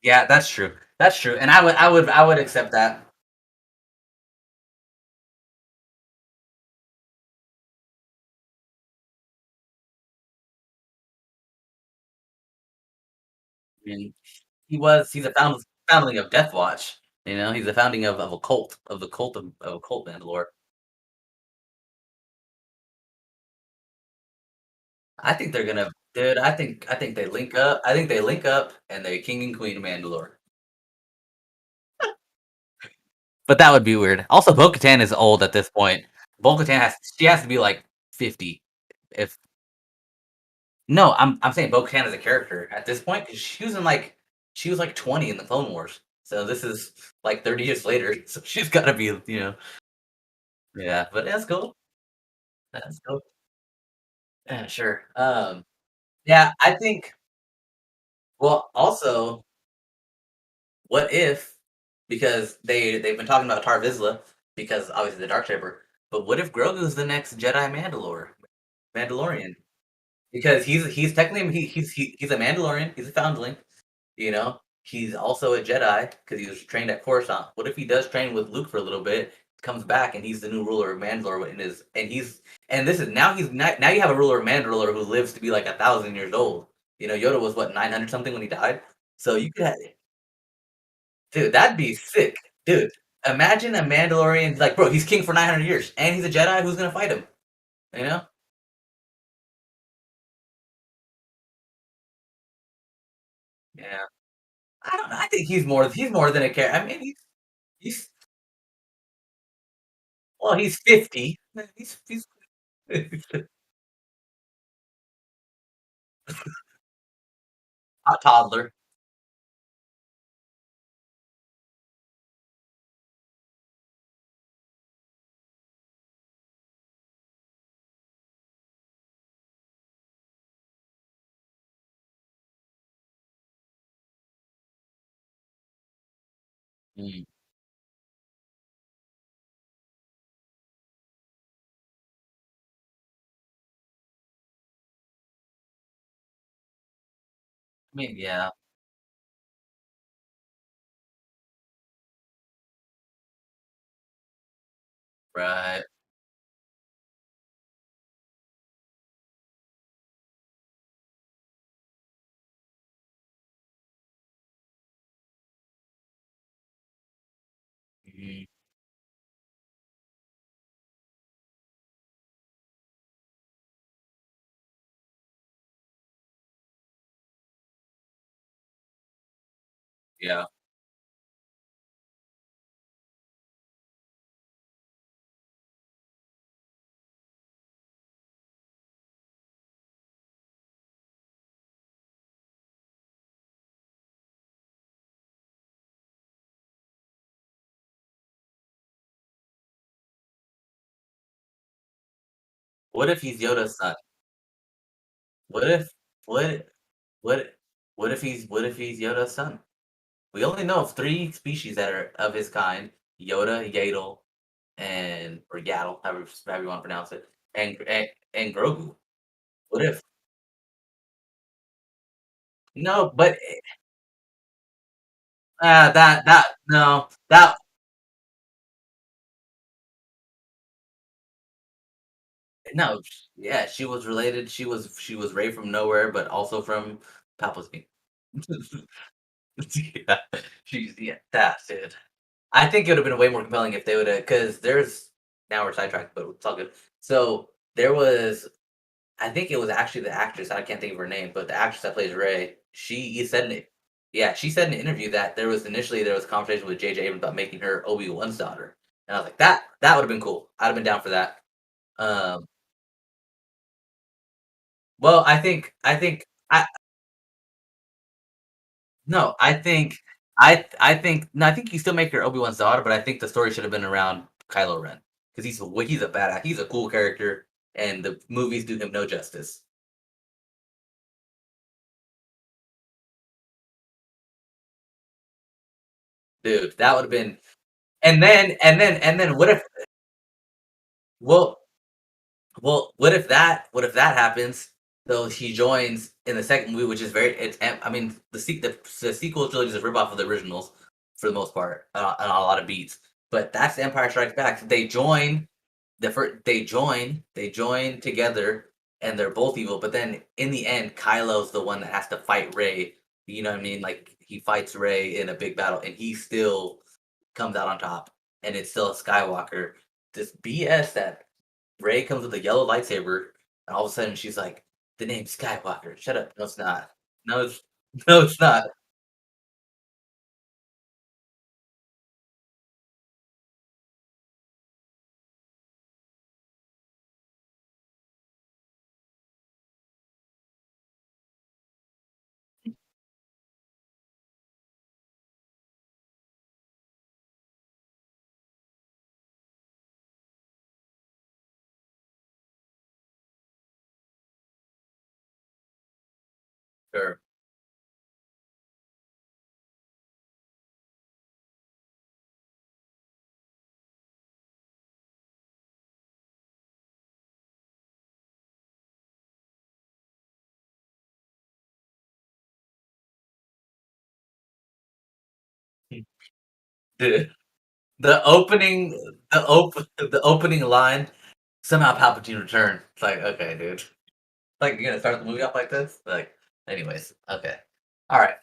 yeah, that's true. That's true, and I would accept that. I mean, he's a foundling of Death Watch. He's the founding of a cult of the cult of a cult Mandalore. I think they're gonna, dude. I think they link up. I think they link up and they king and queen of Mandalore. But that would be weird. Also, Bo-Katan is old at this point. Bo-Katan has to be like 50. If no, I'm saying Bo-Katan as a character at this point because she was like 20 in the Clone Wars. So this is like 30 years later. So she's got to be, yeah. But that's cool. That's cool. Yeah, sure. Yeah, I think. Well, also, what if because they've been talking about Tar Vizsla because obviously the Dark Saber, but what if Grogu's the next Jedi Mandalorian? Because he's technically he's a Mandalorian, he's a foundling, he's also a Jedi because he was trained at Coruscant. What if he does train with Luke for a little bit, comes back, and he's the new ruler of Mandalore in his and this is now you have a ruler of Mandalore who lives to be like 1,000 years old. Yoda was what 900 something when he died, so you could have, dude, that'd be sick, dude. Imagine a Mandalorian like, bro, he's king for 900 years, and he's a Jedi. Who's gonna fight him? You know? Yeah. I don't know. I think he's more than a character. I mean, he's well, he's 50. He's a toddler. Mm. I mean, yeah, right. Mhm. Yeah, what if he's Yoda's son? What if what what what if he's Yoda's son? We only know of 3 species that are of his kind: Yoda, Yaddle, and or Yaddle, however you wanna pronounce it, and Grogu. What if no, but, that no, that no, yeah, she was related, she was raised from nowhere, but also from Palpatine. Yeah, yeah, that's it. I think it would've been way more compelling if they would've, because there's now we're sidetracked, but it's all good. So, there was I think it was actually the actress, I can't think of her name, but the actress that plays Rey, she said in it yeah, she said in an interview that there was a conversation with J.J. Abrams about making her Obi-Wan's daughter, and I was like, "That would've been cool." I'd have been down for that. Um, well, I think I no, I think no, I think you still make her Obi-Wan's daughter, but I think the story should have been around Kylo Ren because he's a badass, he's a cool character, and the movies do him no justice. Dude, that would've been and then well what if that happens, so he joins in the second movie, which is very I mean, the sequel trilogy is a rip-off of the originals for the most part, on a lot of beats, but that's The Empire Strikes Back. They join together, and they're both evil, but then in the end, Kylo's the one that has to fight Rey, you know what I mean? Like, he fights Rey in a big battle, and he still comes out on top, and it's still a Skywalker. This BS that Rey comes with a yellow lightsaber, and all of a sudden she's like, "The name's Skywalker." Shut up. No, it's not. No, it's no, it's not. Sure. The the opening the opening line, somehow Palpatine returned. It's like, okay, dude. Like, you're gonna start the movie off like this? Like, anyways, okay. Alright.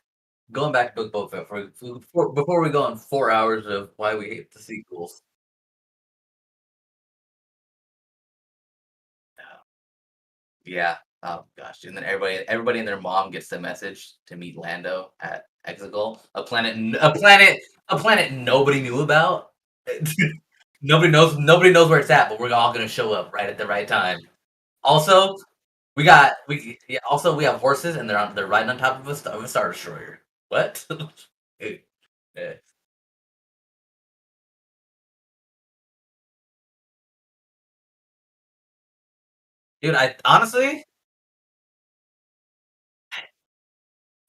Going back to Book of Boba Fett before we go on 4 hours of why we hate the sequels. Yeah. Oh gosh. And then everybody and their mom gets the message to meet Lando at Exegol, a planet nobody knew about. Nobody knows where it's at, but we're all gonna show up right at the right time. Also, we yeah, also we have horses and they're riding on top of a star destroyer. What? Eh, eh. Dude, I honestly,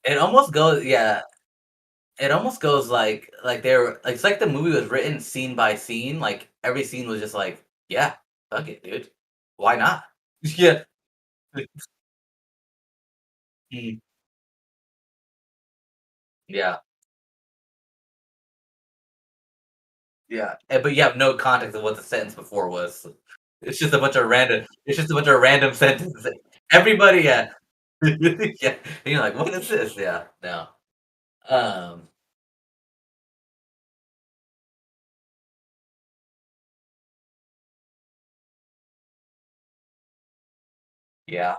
it almost goes yeah, it almost goes like they're it's like the movie was written scene by scene, like, every scene was just like, "Yeah, fuck it, dude. Why not?" Yeah. Mm, yeah, yeah, but you have no context of what the sentence before was. It's just a bunch of random sentences. Everybody yeah. Yeah, and you're like, "What is this?" Yeah, no. Um, yeah,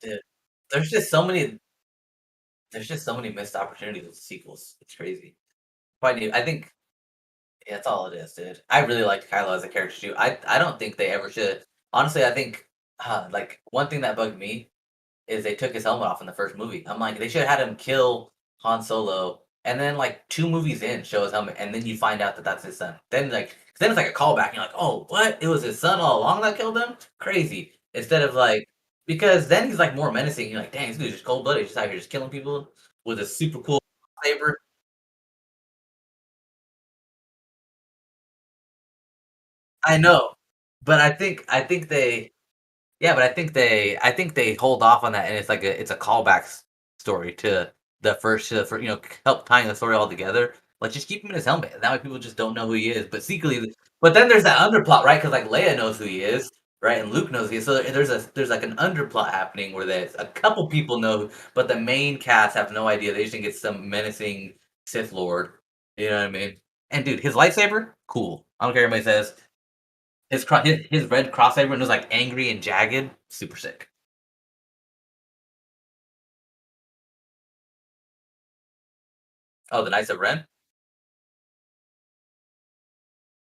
dude, there's just so many there's just so many missed opportunities with sequels. It's crazy. I think yeah, that's all it is, dude. I really liked Kylo as a character too. I don't think they ever should. Honestly, I think like one thing that bugged me is they took his helmet off in the first movie. I'm like, they should have had him kill Han Solo, and then like 2 movies in, show his helmet, and then you find out that that's his son. Then it's like a callback. And you're like, oh, what? It was his son all along that killed him. Crazy. Instead of like, because then he's like more menacing. You're like, dang, this dude's just cold blooded. He's just out here just killing people with a super cool saber. I know, but I think they yeah, but I think they hold off on that, and it's a callback story to the first help tying the story all together. Like, just keep him in his helmet, and that way people just don't know who he is. But secretly, but then there's that underplot, right? Because like Leia knows who he is, right? And Luke knows who he is. So there's like an underplot happening where there's a couple people know, but the main cast have no idea. They just think it's some menacing Sith Lord. You know what I mean? And dude, his lightsaber, cool. I don't care what anybody says. His red crossover and it was, like, angry and jagged, super sick. Oh, the Knights of Ren?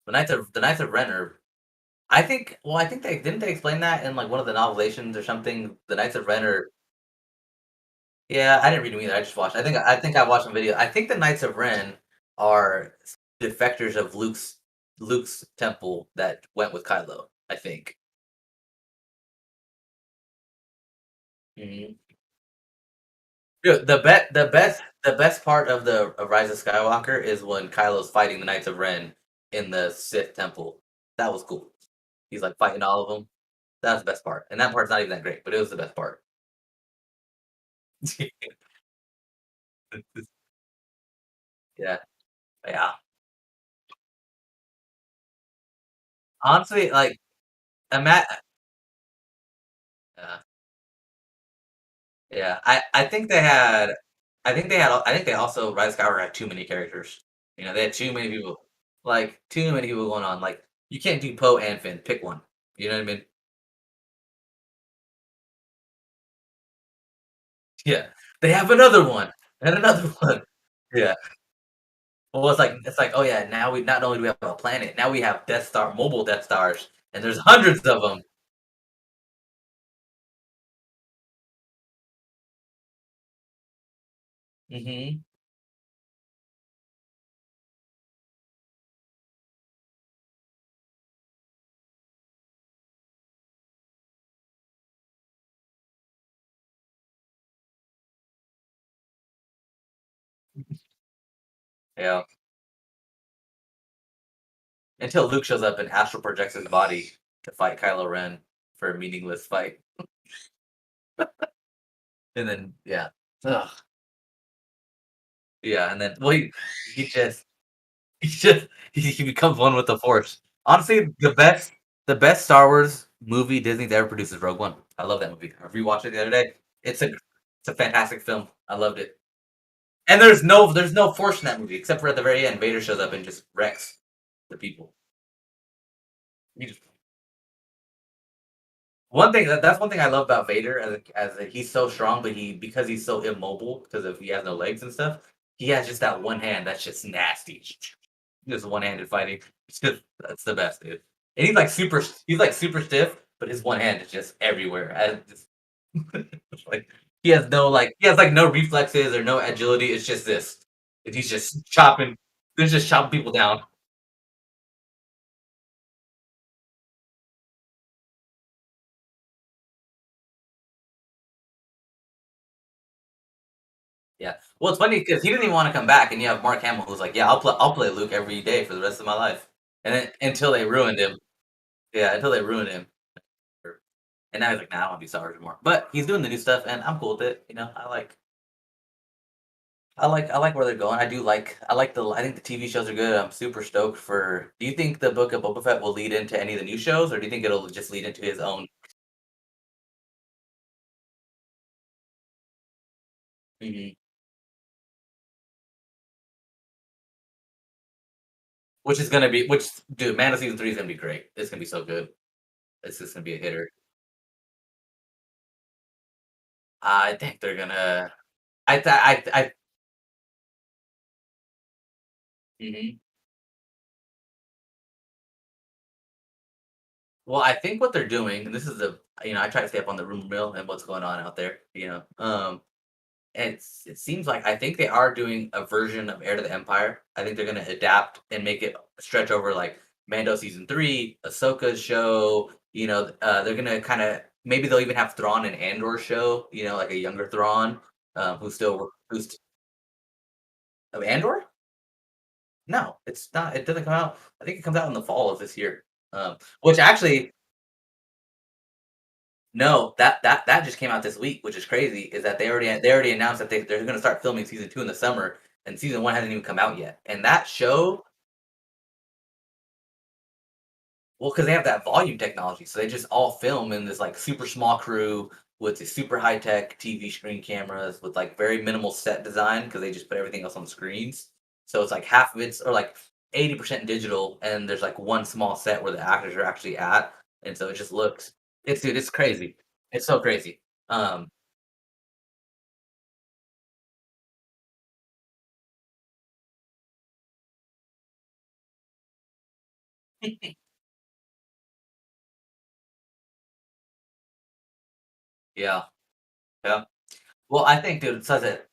The Knights of Ren are I think they didn't they explain that in, like, one of the novelations or something? The Knights of Ren are yeah, I didn't read them either, I just watched I think I watched a video. I think the Knights of Ren are defectors of Luke's temple that went with Kylo, I think. Mhm. Dude, the best part of Rise of Skywalker is when Kylo's fighting the Knights of Ren in the Sith temple. That was cool. He's, like, fighting all of them. That's the best part, and that part's not even that great, but it was the best part. Yeah, yeah. Honestly, like, ima yeah, yeah. I think they also Rise of Skywalker had too many characters. You know, they had too many people. Like, too many people going on, like, you can't do Poe and Finn, pick one. You know what I mean? Yeah. They have another one, and another one. Yeah. Well, it's like, "Oh, yeah, now we not only do we have a planet, now we have Death Star mobile Death Stars, and there's hundreds of them." Mhm. Yeah. Until Luke shows up and astral projects his body to fight Kylo Ren for a meaningless fight. And then yeah. Ugh. Yeah, and then well, he just he becomes one with the Force. Honestly, the best Star Wars movie Disney's ever produced is Rogue One. I love that movie. I rewatched it the other day. It's a fantastic film. I loved it. And there's no Force in that movie except for at the very end, Vader shows up and just wrecks the people. He just One thing that's one thing I love about Vader he's so strong, but because he's so immobile because of he has no legs and stuff, he has just that one hand that's just nasty. Just one-handed fighting. It's just that's the best, dude. And he's like super stiff, but his one hand is just everywhere. I just like he has like no reflexes or no agility. It's just this. And he's just chopping people down. Yeah. Well, it's funny because he didn't even want to come back, and you have Mark Hamill who's like, "Yeah, I'll play Luke every day for the rest of my life." And then until they ruined him. Yeah, until they ruined him. And now he's like, "Nah, I don't want to be Star Wars anymore." But he's doing the new stuff, and I'm cool with it. I like where they're going. I think the TV shows are good. I'm super stoked for. Do you think the Book of Boba Fett will lead into any of the new shows, or do you think it'll just lead into his own? Mhm. Which dude, Man of Season 3 is gonna be great. It's gonna be so good. It's just gonna be a hitter. I think they're gonna. I. Mhm. Well, I think what they're doing, and this is I try to stay up on the rumor mill and what's going on out there. And it seems like I think they are doing a version of Heir to the Empire. I think they're gonna adapt and make it stretch over like Mando season 3, Ahsoka's show. They're gonna kind of maybe they'll even have Thrawn and Andor show. Like a younger Thrawn, who's of Andor. No, it's not. It doesn't come out. I think it comes out in the fall of this year. Which actually No, that just came out this week, which is crazy. Is that they already announced that they're gonna start filming season 2 in the summer, and season 1 hasn't even come out yet. And that show, well, because they have that volume technology, so they just all film in this like super small crew with the super high tech TV screen cameras with like very minimal set design because they just put everything else on the screens. So it's like half of it's or like 80% digital, and there's like one small set where the actors are actually at, and so it just looks. It's crazy. It's so crazy. Um, yeah. Yeah. Well, I think, dude, says it.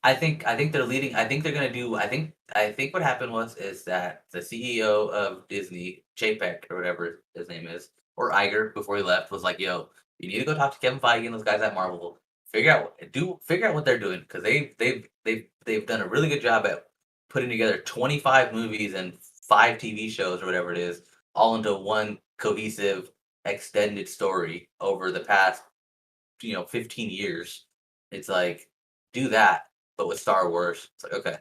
I think they're leading. I think they're gonna do. I think what happened is that the CEO of Disney, Chapek or whatever his name is, or Iger before he left, was like, "Yo, you need to go talk to Kevin Feige and those guys at Marvel. Figure out what they're doing because they've done a really good job at putting together 25 movies and 5 TV shows or whatever it is, all into one cohesive extended story over the past 15 years. It's like, do that, but with Star Wars. It's like, okay.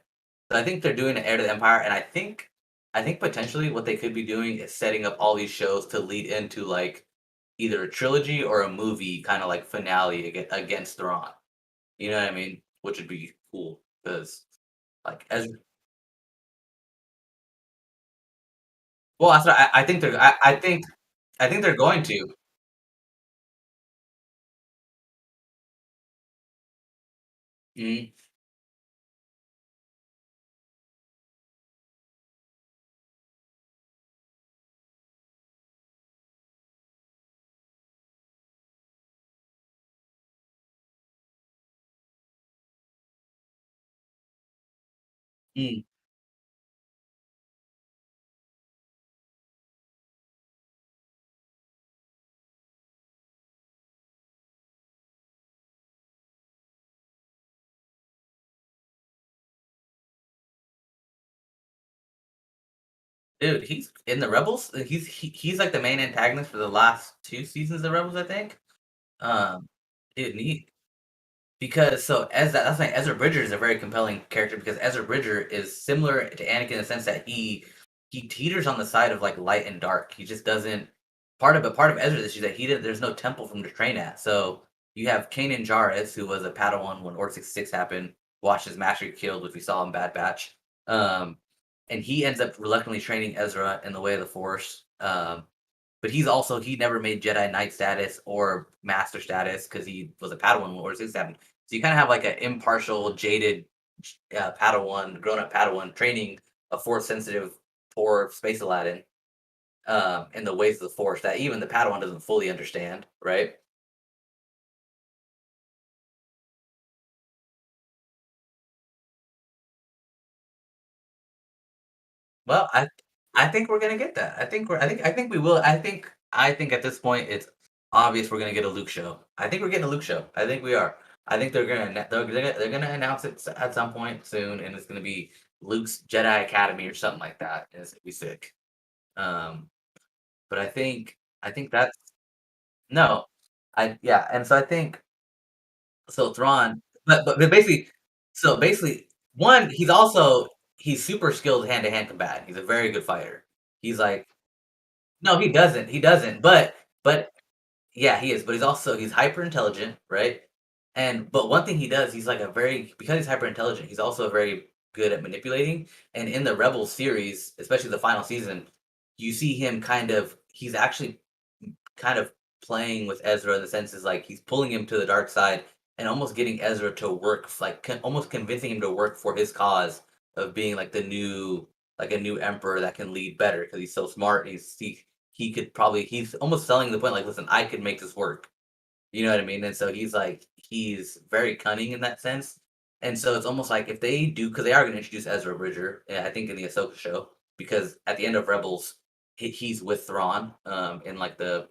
So I think they're doing an Heir to the Empire, and I think potentially what they could be doing is setting up all these shows to lead into like either a trilogy or a movie kind of like finale against Thrawn. You know what I mean? Which would be cool because like as well, that's what I think I think they're going to. Mhm. Mm. Dude, he's in the Rebels. He's like the main antagonist for the last 2 seasons of Rebels, I think. Um, dude, he because so as that's like Ezra Bridger is a very compelling character because Ezra Bridger is similar to Anakin in the sense that he teeters on the side of like light and dark. He just doesn't part of Ezra's issue that he did there's no temple for him to train at. So you have Kanan Jarrus, who was a Padawan when Order 66 happened, watched his master get killed, which we saw in Bad Batch. Um, and he ends up reluctantly training Ezra in the way of the Force. But he never made Jedi Knight status or Master status because he was a Padawan when Order 6 happened. So you kind of have like an impartial, jaded Padawan, grown up Padawan training a Force sensitive poor space Aladdin in the ways of the Force that even the Padawan doesn't fully understand, right? Well, I think we're gonna get that. I think we will. I think at this point it's obvious we're gonna get a Luke show. I think we're getting a Luke show. I think we are. I think they're gonna announce it at some point soon, and it's gonna be Luke's Jedi Academy or something like that. And it's gonna be sick. Um, but I think that's no, I yeah, and so I think so Thrawn, but basically, so basically, one he's super skilled hand to hand combat. He's a very good fighter. He's like no, he doesn't, but yeah, he is, but he's hyper intelligent, right? And but one thing he does, he's like a very because he's hyper intelligent, he's also very good at manipulating. And in the Rebels series, especially the final season, you see him he's actually kind of playing with Ezra in the sense is like he's pulling him to the dark side and almost getting Ezra to work almost convincing him to work for his cause of being like the new like a new emperor that can lead better because he's so smart. He could probably he's almost selling the point like listen I could make this work, you know what I mean? And so he's very cunning in that sense. And so it's almost like if they do, because they are going to introduce Ezra Bridger, I think in the Ahsoka show, because at the end of Rebels, he's with Thrawn in like the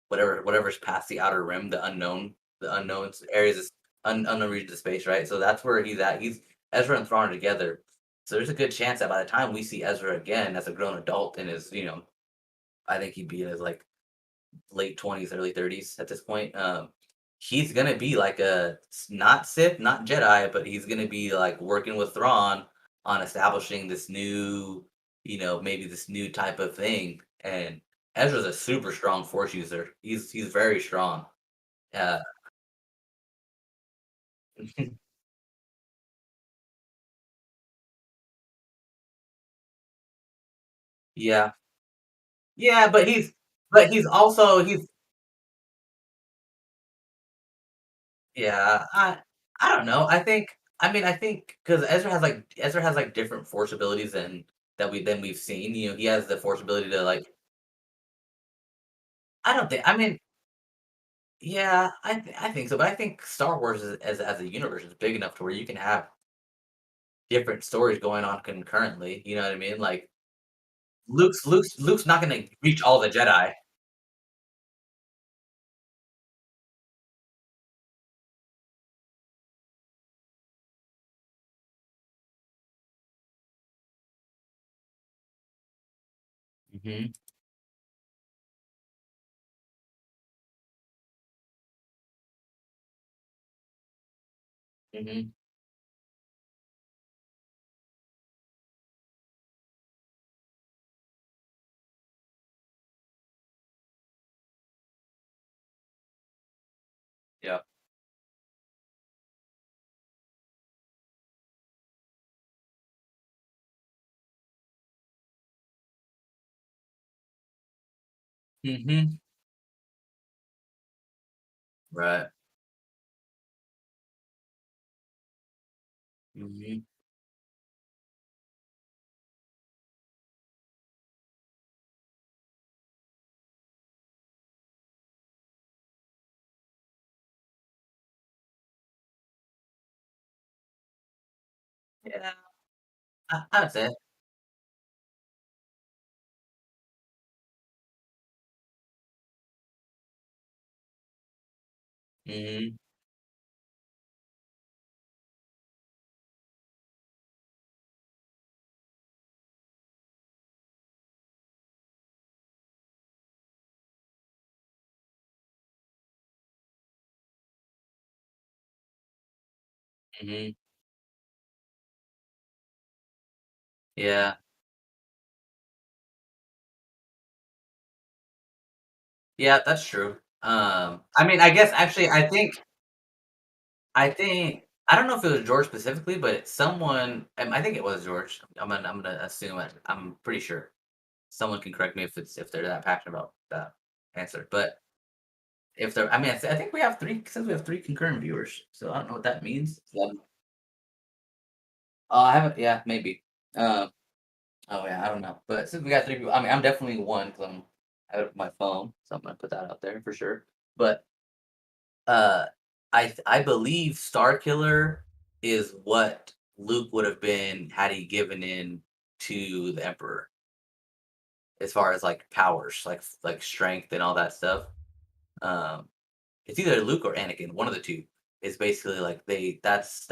whatever's past the outer rim, the unknown areas, unknown regions of space, right? So that's where he's at. He's Ezra and Thrawn are together. So there's a good chance that by the time we see Ezra again as a grown adult in his, I think he'd be in his like late 20s, early 30s at this point. He's gonna be like not Sith, not Jedi, but he's gonna be like working with Thrawn on establishing this new, maybe this new type of thing. And Ezra's a super strong Force user. He's very strong. Uh, yeah, yeah, but he's yeah. I don't know. I think because Ezra has like different Force abilities than we've seen. He has the Force ability to like I don't think. I mean, yeah, I think so, but I think Star Wars as a universe is big enough to where you can have different stories going on concurrently. You know what I mean? Like Luke's not going to reach all the Jedi. Hmm. Hmm. Yeah. Hmm. Right. Hmm. Yeah, I would say. Hmm. Mhm. Yeah. Yeah, that's true. I mean, I guess actually, I think I don't know if it was George specifically, but someone, I think it was George. I'm gonna assume it. I'm pretty sure. Someone can correct me if they're that passionate about that answer. But if they're, I mean, I think we have three since we have three concurrent viewers. So I don't know what that means. So, I haven't. Yeah, maybe. Um. Oh yeah, I don't know. But since we got three people, I mean, I'm definitely one because I have my phone, so I'm gonna put that out there for sure. But Uh, I believe Starkiller is what Luke would have been had he given in to the Emperor, as far as like powers, like strength and all that stuff. Um, it's either Luke or Anakin, one of the two. Is basically like that's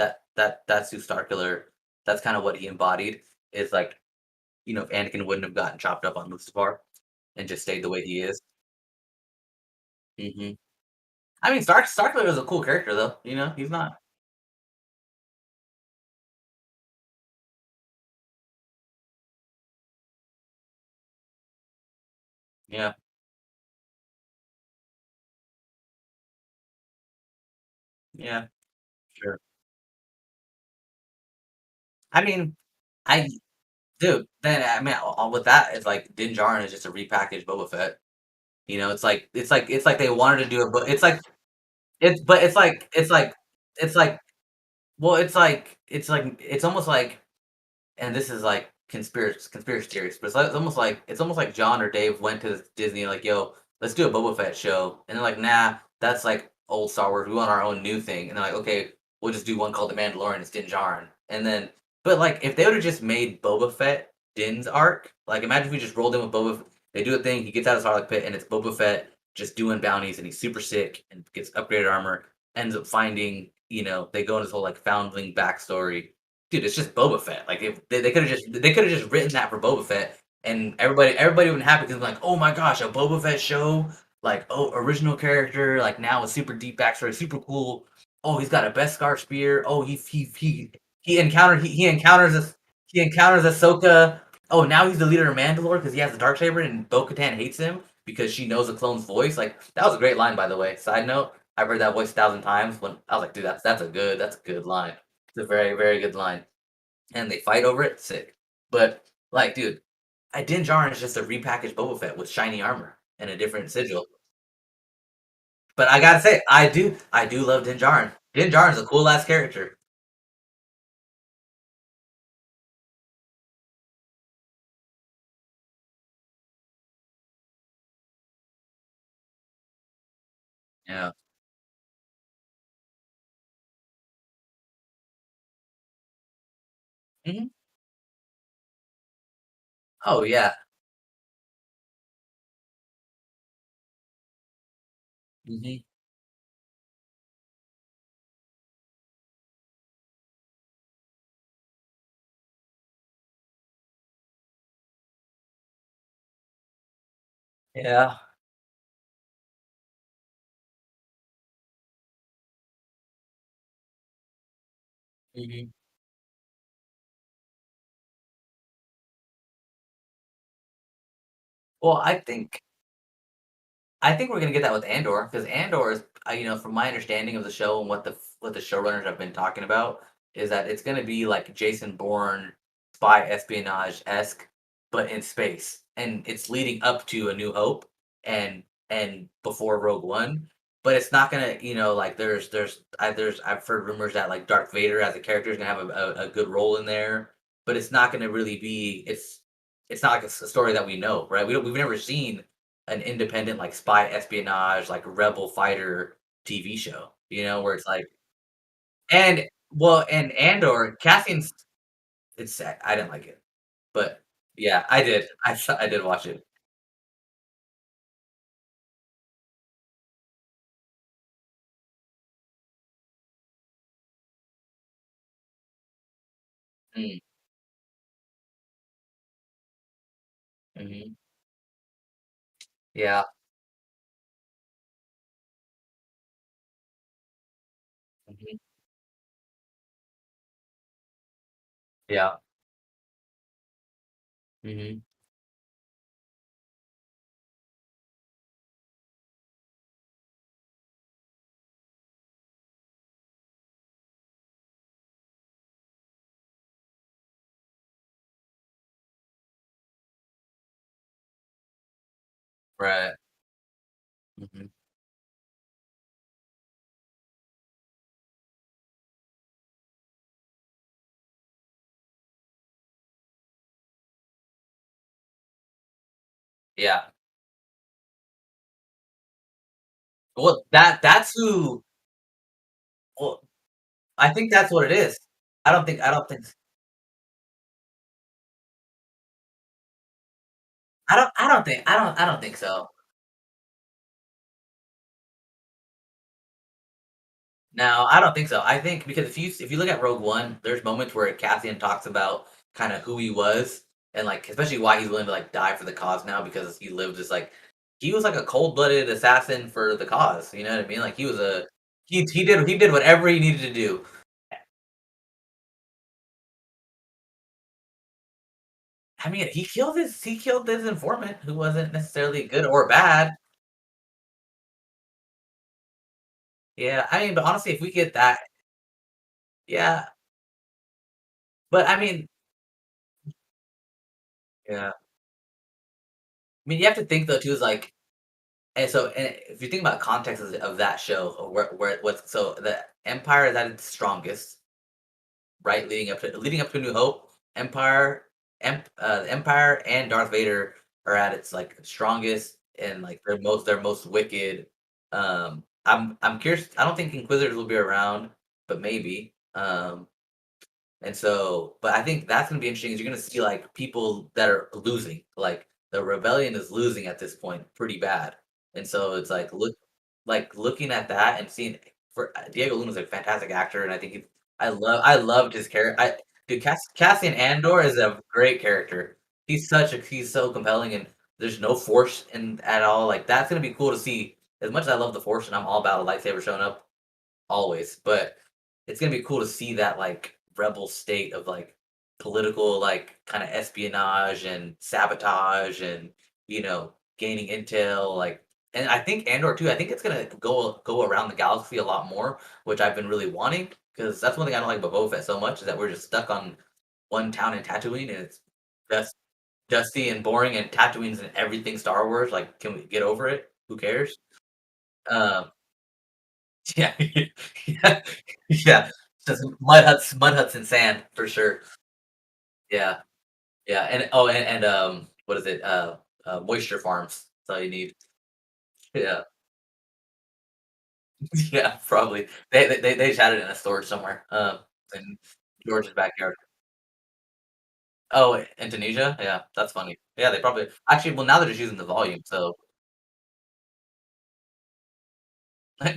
who Starkiller. That's kind of what he embodied. Is like if Anakin wouldn't have gotten chopped up on Mustafar and just stayed the way he is. I mean, Starkiller is a cool character though. He's not. Yeah, yeah, sure. I mean, I dude, then I mean, with that, it's like Din Djarin is just a repackaged Boba Fett. It's like they wanted to do a book. It's like well, it's almost like, and this is like conspiracy theories, but it's almost like John or Dave went to Disney like, yo, let's do a Boba Fett show, and they're like, nah, that's like old Star Wars. We want our own new thing, and they're like, okay, we'll just do one called The Mandalorian. It's Din Djarin, and then, but like if they would have just made Boba Fett Din's arc, like imagine if we just rolled in with they do a thing, he gets out of his Sarlacc pit, and it's Boba Fett just doing bounties, and he's super sick and gets upgraded armor, ends up finding, they go into this whole like foundling backstory. Dude, it's just Boba Fett. Like if they could have just written that for Boba Fett, and everybody would be happy because like, oh my gosh, a Boba Fett show, like, oh, original character, like now a super deep backstory, super cool. Oh, he's got a Beskar spear. Oh, he encounters Ahsoka. Oh, now he's the leader of Mandalore because he has the dark saber, and Bo-Katan hates him because she knows the clone's voice. Like that was a great line, by the way. Side note, I've heard that voice 1,000 times. When I was like, dude, that's a good line. It's a very, very good line. And they fight over it, sick. But like, dude, Din Djarin is just a repackaged Boba Fett with shiny armor and a different sigil. But I gotta say, I do love Din Djarin. Din Djarin's a cool ass character. Yeah. Mhm. Oh yeah. Mhm. Yeah. Mhm. Well, I think we're gonna get that with Andor because Andor is, from my understanding of the show and what the showrunners have been talking about, is that it's gonna be like Jason Bourne spy espionage esque, but in space, and it's leading up to A New Hope and before Rogue One, but it's not gonna, like I've heard rumors that like Darth Vader as a character is gonna have a good role in there, but it's not gonna really be it's not like a story that we know, right? We've never seen an independent like spy espionage like rebel fighter TV show, where it's like, and well, and Andor Cassian's it's sad. I didn't like it, but yeah, I did. I did watch it. Mm, mhm, yeah, mhm. Yeah. Mhm. Right. Mhm. Yeah. Well, that's who well, I think that's what it is. I don't think I don't think so. No, I don't think so. I think because if you look at Rogue One, there's moments where Cassian talks about kind of who he was and like especially why he's willing to like die for the cause now because he lived this like he was like a cold-blooded assassin for the cause. You know what I mean? Like he was a he did whatever he needed to do. I mean, he killed his informant who wasn't necessarily good or bad. Yeah, I mean, but honestly, if we get that, yeah. But I mean, yeah. I mean, you have to think though too is like and if you think about context of that show, or where what's so the Empire is at its strongest, right? Leading up to New Hope, the Empire and Darth Vader are at its like strongest and like they're most wicked. I'm curious. I don't think Inquisitors will be around, but maybe. And so, but I think that's gonna be interesting. Is you're gonna see like people that are losing, like the rebellion is losing at this point pretty bad, and so it's like looking at that and seeing for Diego Luna's a fantastic actor, and I think I loved his character. Dude, Cassian Andor is a great character. He's so compelling, and there's no force in at all. Like that's gonna be cool to see. As much as I love the force, and I'm all about a lightsaber showing up, always, but it's gonna be cool to see that, like, rebel state of, like, political, like, kinda espionage and sabotage and, gaining intel, like and I think Andor too, I think it's gonna go around the galaxy a lot more, which I've been really wanting because that's one thing I don't like about Boba Fett so much is that we're just stuck on one town in Tatooine, and it's just dusty and boring, and Tatooine's in everything Star Wars, like, can we get over it? Who cares? Um Yeah, yeah, yeah. Just mud huts and sand for sure. Yeah, yeah, and what is it? Moisture farms. That's all you need. Yeah, yeah, probably. They just had it in a storage somewhere, in George's backyard. Oh, Indonesia? Yeah, that's funny. Yeah, they probably actually, well, now they're just using the volume, so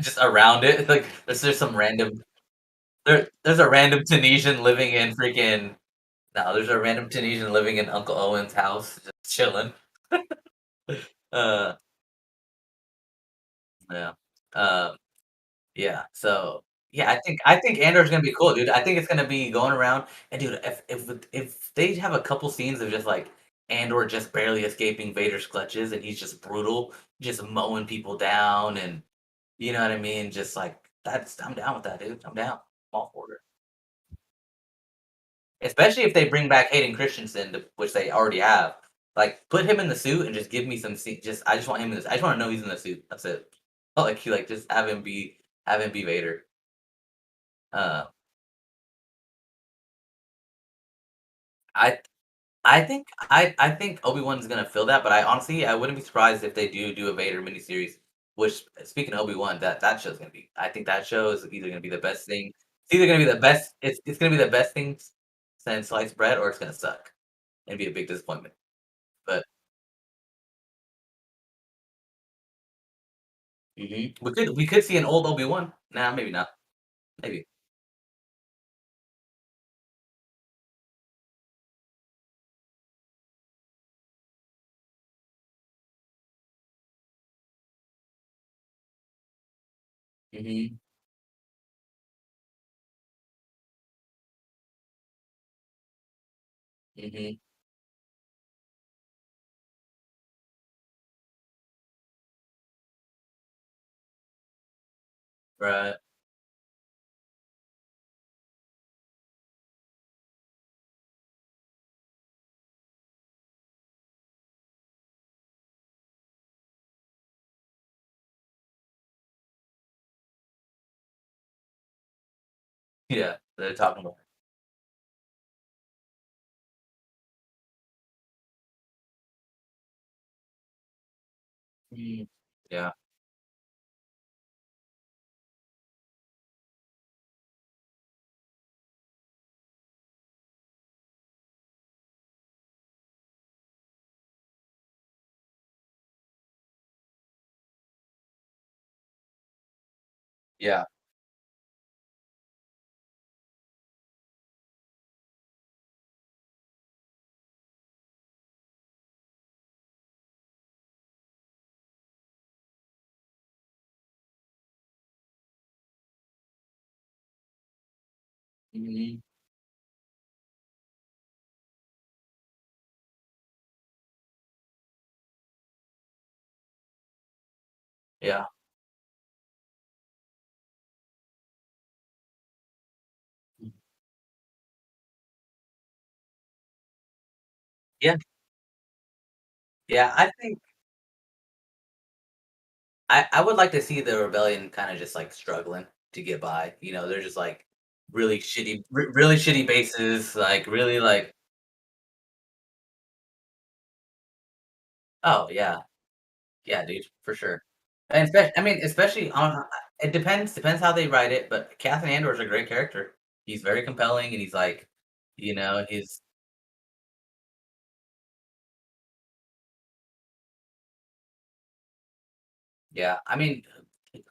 just around it, like, there's some random there's a random Tunisian living in freaking no, there's a random Tunisian living in Uncle Owen's house, just chilling. Uh, yeah. Um, yeah, so, yeah, I think Andor's gonna be cool, dude. I think it's gonna be going around and dude, if they have a couple scenes of just, like, Andor just barely escaping Vader's clutches and he's just brutal, just mowing people down and you know what I mean? Just, like, that's I'm down with that, dude. I'm down. I'm all for it. Especially if they bring back Hayden Christensen, which they already have. Like, put him in the suit and just give me some just I just want him in this I just wanna know he's in the suit. That's it. Like, just have him be Vader. Uh, I I think Obi-Wan's gonna fill that, but I wouldn't be surprised if they do a Vader miniseries, which speaking of Obi-Wan, that show's gonna be I think that show is either gonna be the best thing it's either gonna be the best it's gonna be the best thing since sliced bread, or it's gonna suck and be a big disappointment. But we could see an old Obi-Wan. Nah, maybe not. Maybe. Mhm. Mhm. Right. Yeah, they're talking about. Mm. Yeah, yeah, mhm, yeah, mm, yeah, yeah, I think I would like to see the rebellion kinda just, like, struggling to get by, they're just, like, really shitty bases, like, really, like. Oh, yeah. Yeah, dude, for sure. And especially on it depends how they write it, but Cassian Andor is a great character. He's very compelling, and he's like, he's yeah,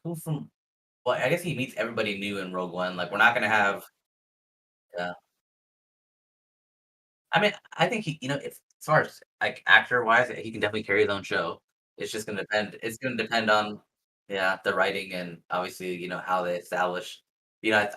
who from well, I guess he meets everybody new in Rogue One, like, we're not gonna have yeah. I think if as far as, like, actor-wise, he can definitely carry his own show. It's gonna depend on, yeah, the writing and obviously, how they establish.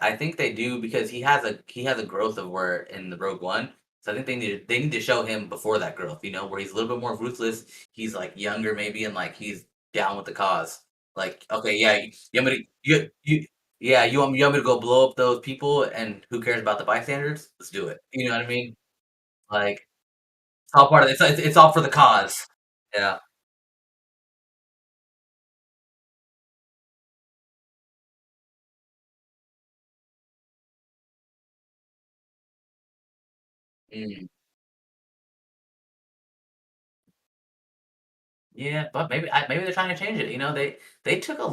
I think they do because he has a growth of where in the Rogue One, so I think they need to show him before that growth, where he's a little bit more ruthless, he's, like, younger maybe, and, like, he's down with the cause. Like, "Okay, yeah, you want me to you yeah, you want me to go blow up those people, and who cares about the bystanders? Let's do it." You know what I mean? Like, it's all part of it's all for the cause. Yeah. Mm. Yeah, but maybe they're trying to change it, they took a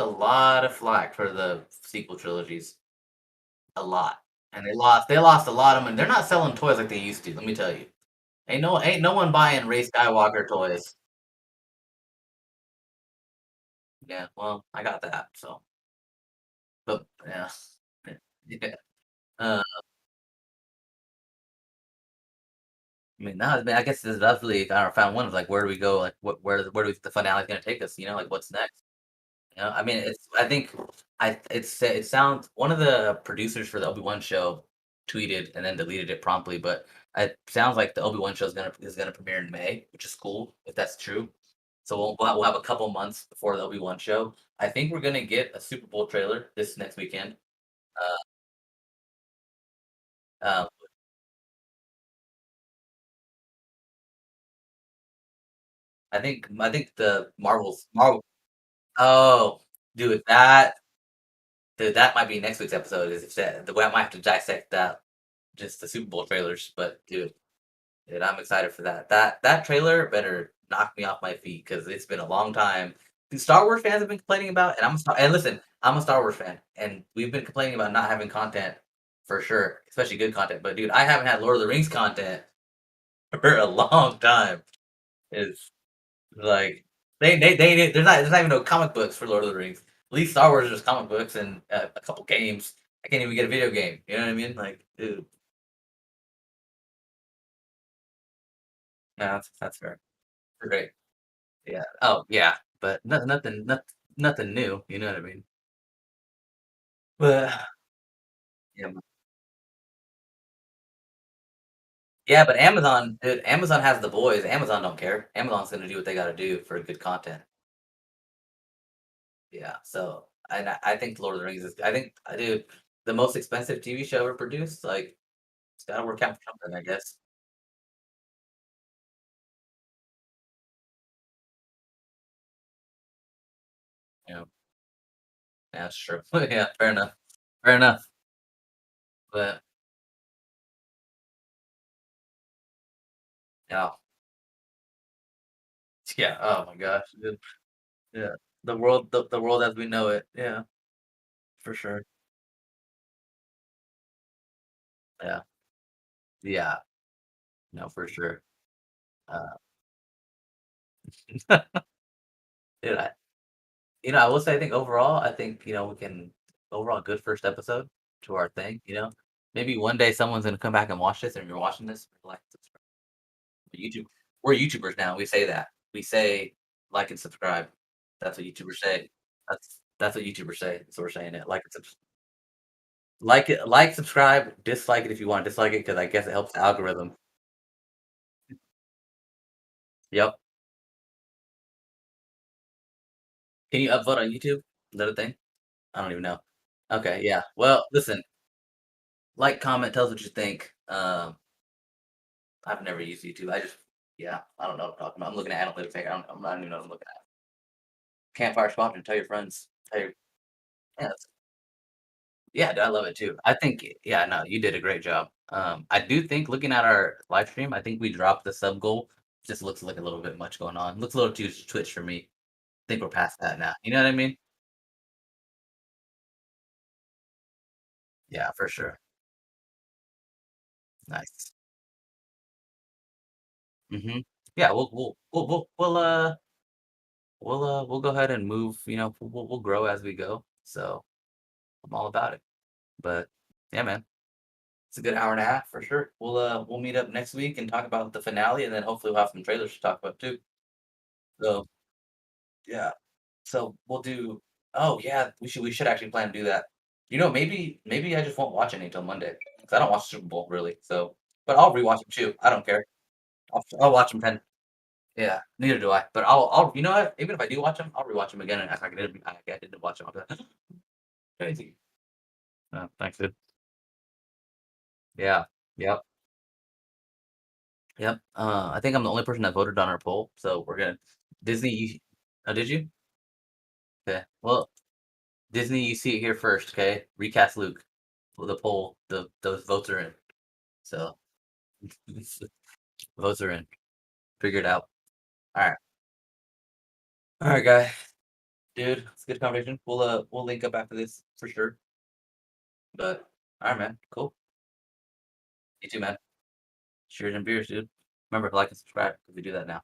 lot of flack for the sequel trilogies, a lot, and they lost a lot of money. They're not selling toys like they used to, let me tell you. Ain't no one buying Rey Skywalker toys. Yeah, well, I got that, so but yeah. Yeah. Uh, I guess this is definitely I found one of, like, where do we go? Like, where do we think the finale is gonna take us, like, what's next? I think it sounds one of the producers for the Obi-Wan show tweeted and then deleted it promptly, but it sounds like the Obi-Wan show is gonna premiere in May, which is cool if that's true. So we'll have a couple months before the Obi-Wan show. I think we're gonna get a Super Bowl trailer this next weekend. Uh, I think the Marvel. Oh, dude, that might be next week's episode. Is if that the way I might have to dissect that just the Super Bowl trailers, but dude, I'm excited for that. That trailer better knock me off my feet because it's been a long time. The Star Wars fans have been complaining about, and listen, I'm a Star Wars fan, and we've been complaining about not having content for sure, especially good content. But dude, I haven't had Lord of the Rings content for a long time. It's like there's not even no comic books for Lord of the Rings. At least Star Wars is just comic books and a couple games. I can't even get a video game. You know what I mean? Like, dude, no, that's fair. Great. Yeah. Oh, yeah, but nothing new, you know what I mean? But yeah, Yeah, but Amazon, dude, Amazon has the boys. Amazon don't care. Amazon's gonna do what they gotta do for good content. Yeah, so and I think Lord of the Rings is I think, dude, the most expensive TV show ever produced, like, it's gotta work out for something, I guess. Yeah, yeah, that's true. Yeah, fair enough. Fair enough. But yeah, yeah. Oh my gosh, dude. Yeah, the world as we know it. Yeah, for sure. Yeah, yeah. No, for sure. Uh, dude, I will say, I think overall, I think we can overall good first episode to our thing. Maybe one day someone's gonna come back and watch this, and you're watching this, like, subscribe to YouTube. We're YouTubers now. We say that. We say like and subscribe. That's what YouTubers say. That's what YouTubers say. So we're saying it. Like it, like, subscribe, dislike it if you want to dislike it because I guess it helps the algorithm. Yep. Can you upvote on YouTube? Is that a thing? I don't even know. Okay, yeah. Well, listen, like, comment, tell us what you think. I've never used YouTube. Yeah, I don't know what I'm talking about. I'm looking at analytics. I don't even know what I'm looking at. Campfire Squadron. Tell your friends. Yeah, yeah, dude, I love it too. I think, yeah, no, you did a great job. I do think looking at our live stream, I think we dropped the sub goal. Just looks like a little bit much going on. Looks a little too Twitch for me. I think we're past that now. You know what I mean? Yeah, for sure. Nice. Hmm. Yeah, we'll go ahead and move. We'll grow as we go. So I'm all about it. But yeah, man, it's a good hour and a half for sure. We'll meet up next week and talk about the finale, and then hopefully we'll have some trailers to talk about too. So yeah, so we'll do. Oh yeah, we should actually plan to do that. Maybe I just won't watch any until Monday because I don't watch Super Bowl really. So, but I'll rewatch them too. I don't care. I'll watch them 10. Yeah, neither do I. But I'll you know what? Even if I do watch them, I'll rewatch them again and act like I didn't watch them. I'll be like, crazy. Thanks, dude. Yeah. Yep. Yep. I think I'm the only person that voted on our poll, so we're gonna Disney. Oh, did you? Okay. Well, Disney, you see it here first. Okay. Recast Luke. Well, the poll. Those votes are in. So votes are in. Figured out. All right. All right, guy. Dude, it's a good conversation. We'll link up after this for sure. But all right, man. Cool. You too, man. Cheers and beers, dude. Remember, like and subscribe because we do that now.